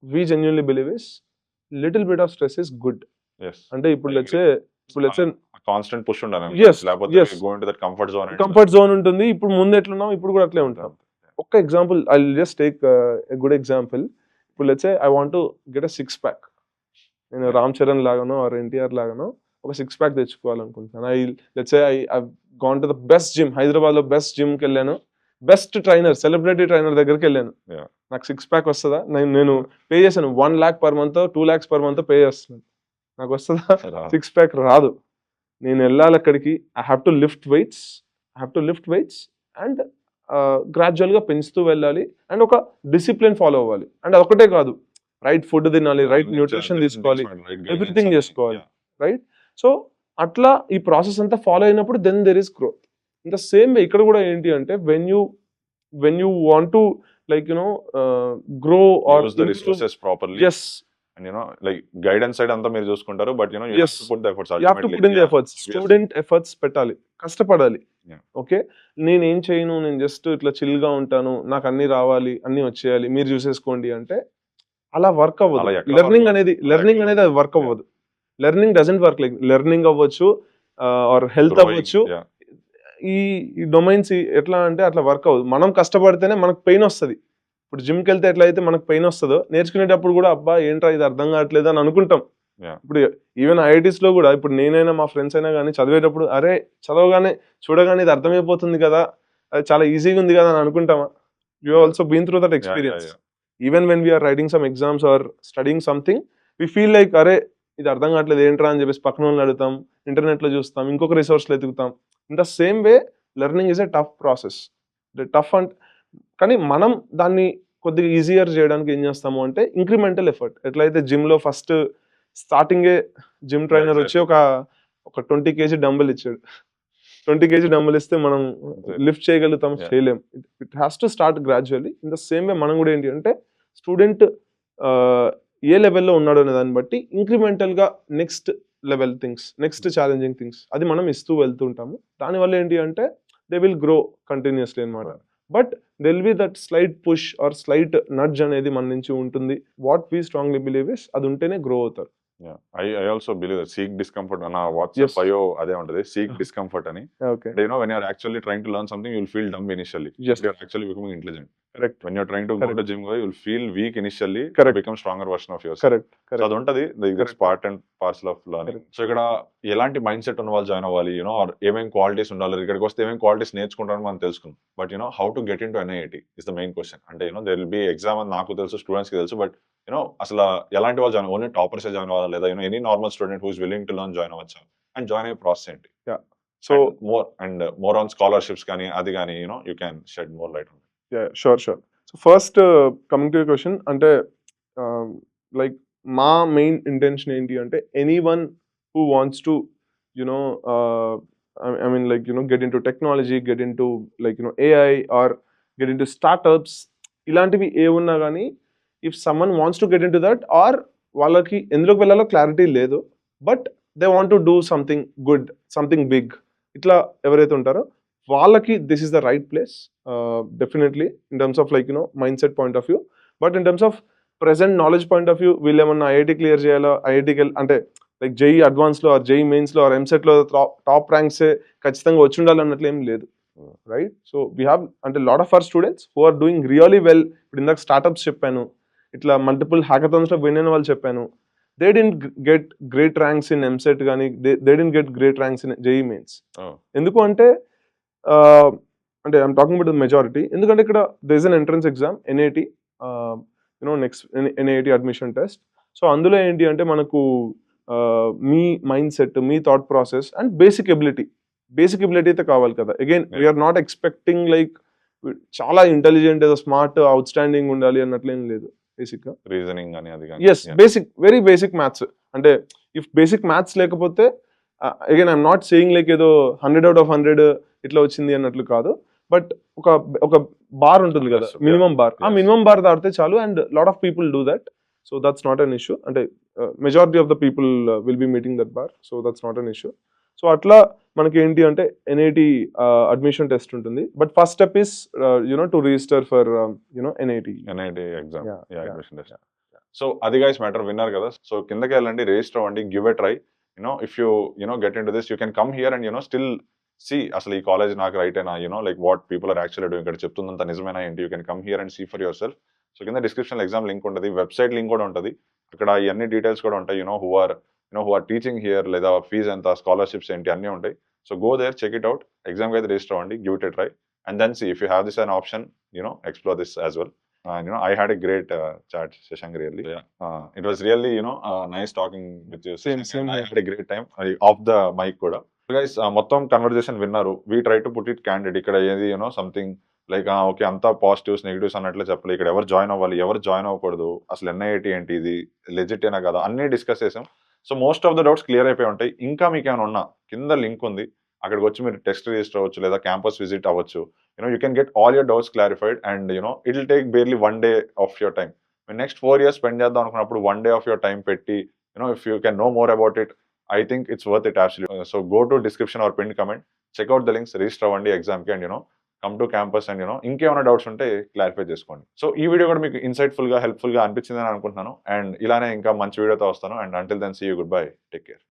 we genuinely believe is little bit of stress is good. అంటే ఇప్పుడు లెట్స్ సే కాన్స్టెంట్ పుష్ ఉండాలి, లేకపోతే going to that comfort zone ఉంటుంది. ఇప్పుడు ముందు ఎట్లున్నాం ఇప్పుడు కూడా అట్లే ఉంటాం. ఒక example I will just take a good example. ఇప్పుడు let's say I want to get a 6-pack. నేను రామ్ చరణ్ లాగానో ఆర్ NTR లాగానో ఒక 6-pack తెచ్చుకోవాలనుకుంటున్నాను. Let's say I gone to the best gym, Hyderabad లో బెస్ట్ జిమ్కి వెళ్ళాను, బెస్ట్ ట్రైనర్, సెలబ్రిటీ ట్రైనర్ దగ్గరికి వెళ్ళాను. నాకు 6-pack వస్తుందా? నేను పే చేశాను 1 lakh per month, 2 lakhs per month pay చేస్తున్నాను, నాకు వస్తుందా? 6-pack రాదు. నేను వెళ్ళాలి అక్కడికి, I have to lift weights and గ్రాడ్యువల్గా పెంచుతూ వెళ్ళాలి అండ్ ఒక డిసిప్లిన్ ఫాలో అవ్వాలి. అండ్ అదొకటే కాదు, రైట్ ఫుడ్ తినాలి, రైట్ న్యూట్రిషన్ తీసుకోవాలి, ఎవ్రీథింగ్ చేసుకోవాలి, రైట్. సో అట్లా ఈ ప్రాసెస్ అంతా ఫాలో అయినప్పుడు then there is growth. In the same way ఇక్కడ కూడా ఏంటి అంటే when you want to like grow or yes and like guidance side అంతా మీరు చూసుకుంటారు, but you have to put the efforts. You have to put in the efforts. Student efforts పెట్టాలి కష్టపడాలి. Yeah. Okay. నేనేం చేయను, నేను జస్ట్ ఇట్లా చిల్‌గా ఉంటాను, నాకు అన్నీ రావాలి, అన్నీ వచ్చేయాలి, మీరు చూసేసుకోండి అంటే అలా వర్క్ అవ్వదు. అలా ఎక్కడ లెర్నింగ్ వర్క్ అనేది అలా లెర్నింగ్ ఎక్కడ అనేది అది వర్క్ Yeah. అవ్వదు. Learning doesn't work like learning అవ్వచ్చు ఆర్ హెల్త్ Growing. అవ్వచ్చు. Yeah. ఈ ఈ డొమైన్స్ ఎట్లా అంటే అట్లా వర్క్ అవ్వదు. మనం కష్టపడితేనే మనకు పెయిన్ వస్తది. ఇప్పుడు జిమ్‌కెళ్తే ఎట్లయితే మనకు పెయిన్ వస్తదో, నేర్చుకునేటప్పుడు కూడా అబ్బా! ఏంట్రా ఇది అర్థం కావట్లేదు అని అనుకుంటాం. Yeah. ఇప్పుడు ఈవెన్ ఐఐటీస్‌లో కూడా ఇప్పుడు నేనైనా మా ఫ్రెండ్స్ అయినా గాని చదివేటప్పుడు అరే! చదవగానే చూడగానే ఇది అర్థమైపోతుంది కదా! అది చాలా ఈజీగా ఉంది కదా అని అనుకుంటామా? You have Yeah. Also been through that Yeah. Yeah. Experience. Yeah. Even when we are writing some exams or studying something we feel like అరే! ఇది అర్థం కావట్లేదు ఏంట్రా అని చెప్పేసి పక్కనోళ్ళని అడుగుతాం, ఇంటర్నెట్‌లో చూస్తాం, ఇంకొక రిసోర్స్‌లో ఎతుకుతాం. In the same way learning is a tough process. Tough కానీ మనం దాన్ని కొద్దిగా ఈజియర్ చేయడానికి ఏం చేస్తాము అంటే ఇంక్రిమెంటల్ ఎఫర్ట్. ఎట్లయితే జిమ్‌లో ఫస్ట్ స్టార్టింగే జిమ్ ట్రైనర్ వచ్చి ఒక 20 కేజీ డంబెల్ ఇచ్చాడు. 20 కేజీ డంబెల్ ఇస్తే మనం లిఫ్ట్ చేయగలుగుతాం, Yeah. చేయలేం. It has to start gradually. In the same వే మనం కూడా ఏంటి అంటే స్టూడెంట్ ఏ లెవెల్‌లో ఉన్నాడు అనే దాన్ని బట్టి ఇంక్రిమెంటల్‌గా next level things, next challenging things అది మనం ఇస్తూ వెళ్తుంటాము. దానివల్ల ఏంటి అంటే దే విల్ గ్రో కంటిన్యూయస్లీ అన్నమాట. But they will be that slight push or slight nudge అనేది మన నుంచి ఉంటుంది. What we strongly believe is అది ఉంటేనే గ్రో అవుతారు. Yeah. I also believe that seek discomfort on our WhatsApp Yes. bio అదే ఉంటది. Seek discomfort అని. Okay. You know, when you're actually trying to learn something, you'll feel dumb initially. Yes. You're actually becoming intelligent. Correct. When you're trying to go Correct. to gym, you'll feel weak initially. Correct. Become stronger version of yourself. Correct. So correct. అది ఉంటది. This Correct. part and parcel of learning. Correct. So ఇక్కడ ఎలాంటి mind set ఉన్న వాళ్ళు join అవ్వాలి, you know, are ఏమేం qualities ఉండాలి, ఇక్కడికి వస్తే ఏమేం క్వాలిటీస్ నేర్చుకుంటారని మనం తెలుసుకున్నాం. But you know how to get into NIIT is the main question. అంటే you know there will be exam అని నాకు తెలుసు, స్టూడెంట్స్ కి తెలుసు. బట్ యూనో అసలు ఎలాంటి వాళ్ళు జాయిన్, ఓన్లీ టాపర్స్ జాయిన్ అవ్వాలా, లేదా you know any normal student who is willing to learn join అవ్వచ్చా, అండ్ జాయిన్ అయ్యే ప్రాసెస్ ఏంటి? సో మోర్ ఆన్ స్కాలర్షిప్స్ కానీ అది కానీ you know you can shed more light on it. Sure. So first coming to question అంటే like మా main intention ఏంటి అంటే anyone who wants to you know I mean like you know get into technology, get into like you know AI or get in to startups, ఇలాంటివి ఏ ఉన్నా కానీ if someone wants to get into that or వాళ్ళకి ఎందులోకి వెళ్ళాలో clarity లేదు, but they want to do something good, something big, ఇట్లా ఎవరైతే ఉంటారో వాళ్ళకి this is the right place definitely in terms of like you know mindset point of view. But in terms of present knowledge point of view వీళ్ళు ఏమన్నా IIT clear చేయాలో, ఐఐటికి అంటే like JEE అడ్వాన్స్లో ఆర్ జేఈ మెయిన్స్లో or ఎంసెట్లో top ర్యాంక్సే ఖచ్చితంగా వచ్చి ఉండాలి అన్నట్లు ఏం లేదు, రైట్? సో వీ హ్యావ్ అంటే lot of our students who are doing really well. ఇప్పుడు ఇందాక స్టార్ట్అప్స్ చెప్పాను, ఇట్లా మల్టిపుల్ హ్యాకథాన్స్లో విన్ అయిన వాళ్ళు చెప్పాను. They didn't get great ranks in EAMCET కానీ they didn't get great ranks in JEE mains. ఎందుకు అంటే అంటే I'm talking about the majority. ఎందుకంటే ఇక్కడ there is an entrance exam NIT, you know next NIT admission test. So అందులో ఏంటి అంటే మనకు మీ మైండ్ సెట్, మీ thought process and basic ability అయితే కావాలి కదా. Again we're not expecting like చాలా ఇంటెలిజెంట్ ఏదో స్మార్ట్ అవుట్ స్టాండింగ్ ఉండాలి అన్నట్లేం లేదు. బేసిక్ గా రీజనింగ్ అని అది yes, basic, very basic maths. అంటే ఇఫ్ బేసిక్ మ్యాథ్స్ లేకపోతే again I'm not saying like ఏదో 100 out of 100 ఇట్లా వచ్చింది అన్నట్లు కాదు, బట్ ఒక బార్ ఉంటుంది కదా, మినిమం బార్. ఆ మినిమం బార్ దాటితే చాలు and lot of people do that. So that's not an issue. అంటే majority of the people will be meeting that bar. So that's not an issue. So అట్లా మనకి ఏంటి అంటే ఎన్ఐటి అడ్మిషన్ టెస్ట్ ఉంటుంది. But first step is you know to register for you know NIT exam, admission test. Yeah. So అది guys matter, విన్నారు కదా. So కిందకి వెళ్ళండి, రిజిస్టర్ అవ్వండి, give a try. If you get into this, you can come here and still see అసలు ఈ college నాకు right అయినా, like what people are actually doing, ఇక్కడ చెప్తుందంత నిజమేనా ఏంటి. You can come here and see for yourself. So కింద description exam link ఉంటుంది, వెబ్సైట్ లింక్ కూడా ఉంటుంది, అక్కడ ఇవన్నీ డీటెయిల్స్ కూడా ఉంటాయి. హూ ఆర్ టీచింగ్ హియర్, లేదా ఫీజ్ ఎంత, స్కాలర్షిప్స్ ఏంటి, అన్నీ ఉంటాయి. So go there, check it out, ఎగ్జామ్కి అయితే రిజిస్టర్ అవ్వండి, give it a try, and then see if you have this an option, explore this as well. I had a great chat, Shashank, really. Yeah. It was really, nice talking with you. Same I here. had a great time off the mic kuda. So guys, మొత్తం conversation విన్నారు. We try to put it candid. ఇక్కడ ఏది something like okay అంతా positives negatives అన్నట్లు చెప్పలేదు. ఇక్కడ ఎవరు join అవ్వాలి, ఎవరు జాయిన్ అవ్వకూడదు, అసలు ఎన్ఐఐటి ఏంటి, ఇది లెజిట్ అయినా కదా, అన్నీ డిస్కస్ చేసాం. So most of the doubts clear అయిపోయి ఉంటాయి. ఇంకా మీకు ఏమైనా ఉన్నా కింద లింక్ ఉంది, అక్కడికి వచ్చి మీరు టెస్ట్ రిజిస్టర్ అవ్వచ్చు, లేదా క్యాంపస్ విజిట్ అవ్వచ్చు. You can get all your doubts clarified, and it will take barely 1 day of your time. When next 4 years spend చేద్దాం అనుకున్నప్పుడు 1 day of your time పెట్టి, if you can know more about it, I think it's worth it absolutely. So go to description or pinned comment, checkout the links, register అవ్వండి ఎగ్జామ్కి and come to campus and ఇంకేమైనా doubts ఉంటే clarify చేసుకోండి. So ఈ video కూడా మీకు ఇన్సైట్ఫుల్గా హెల్ప్ఫుల్గా అనిపించిందని అనుకుంటున్నాను. అండ్ ఇలానే ఇంకా మంచి వీడియోతో వస్తాను. And until then see you, goodbye, take care.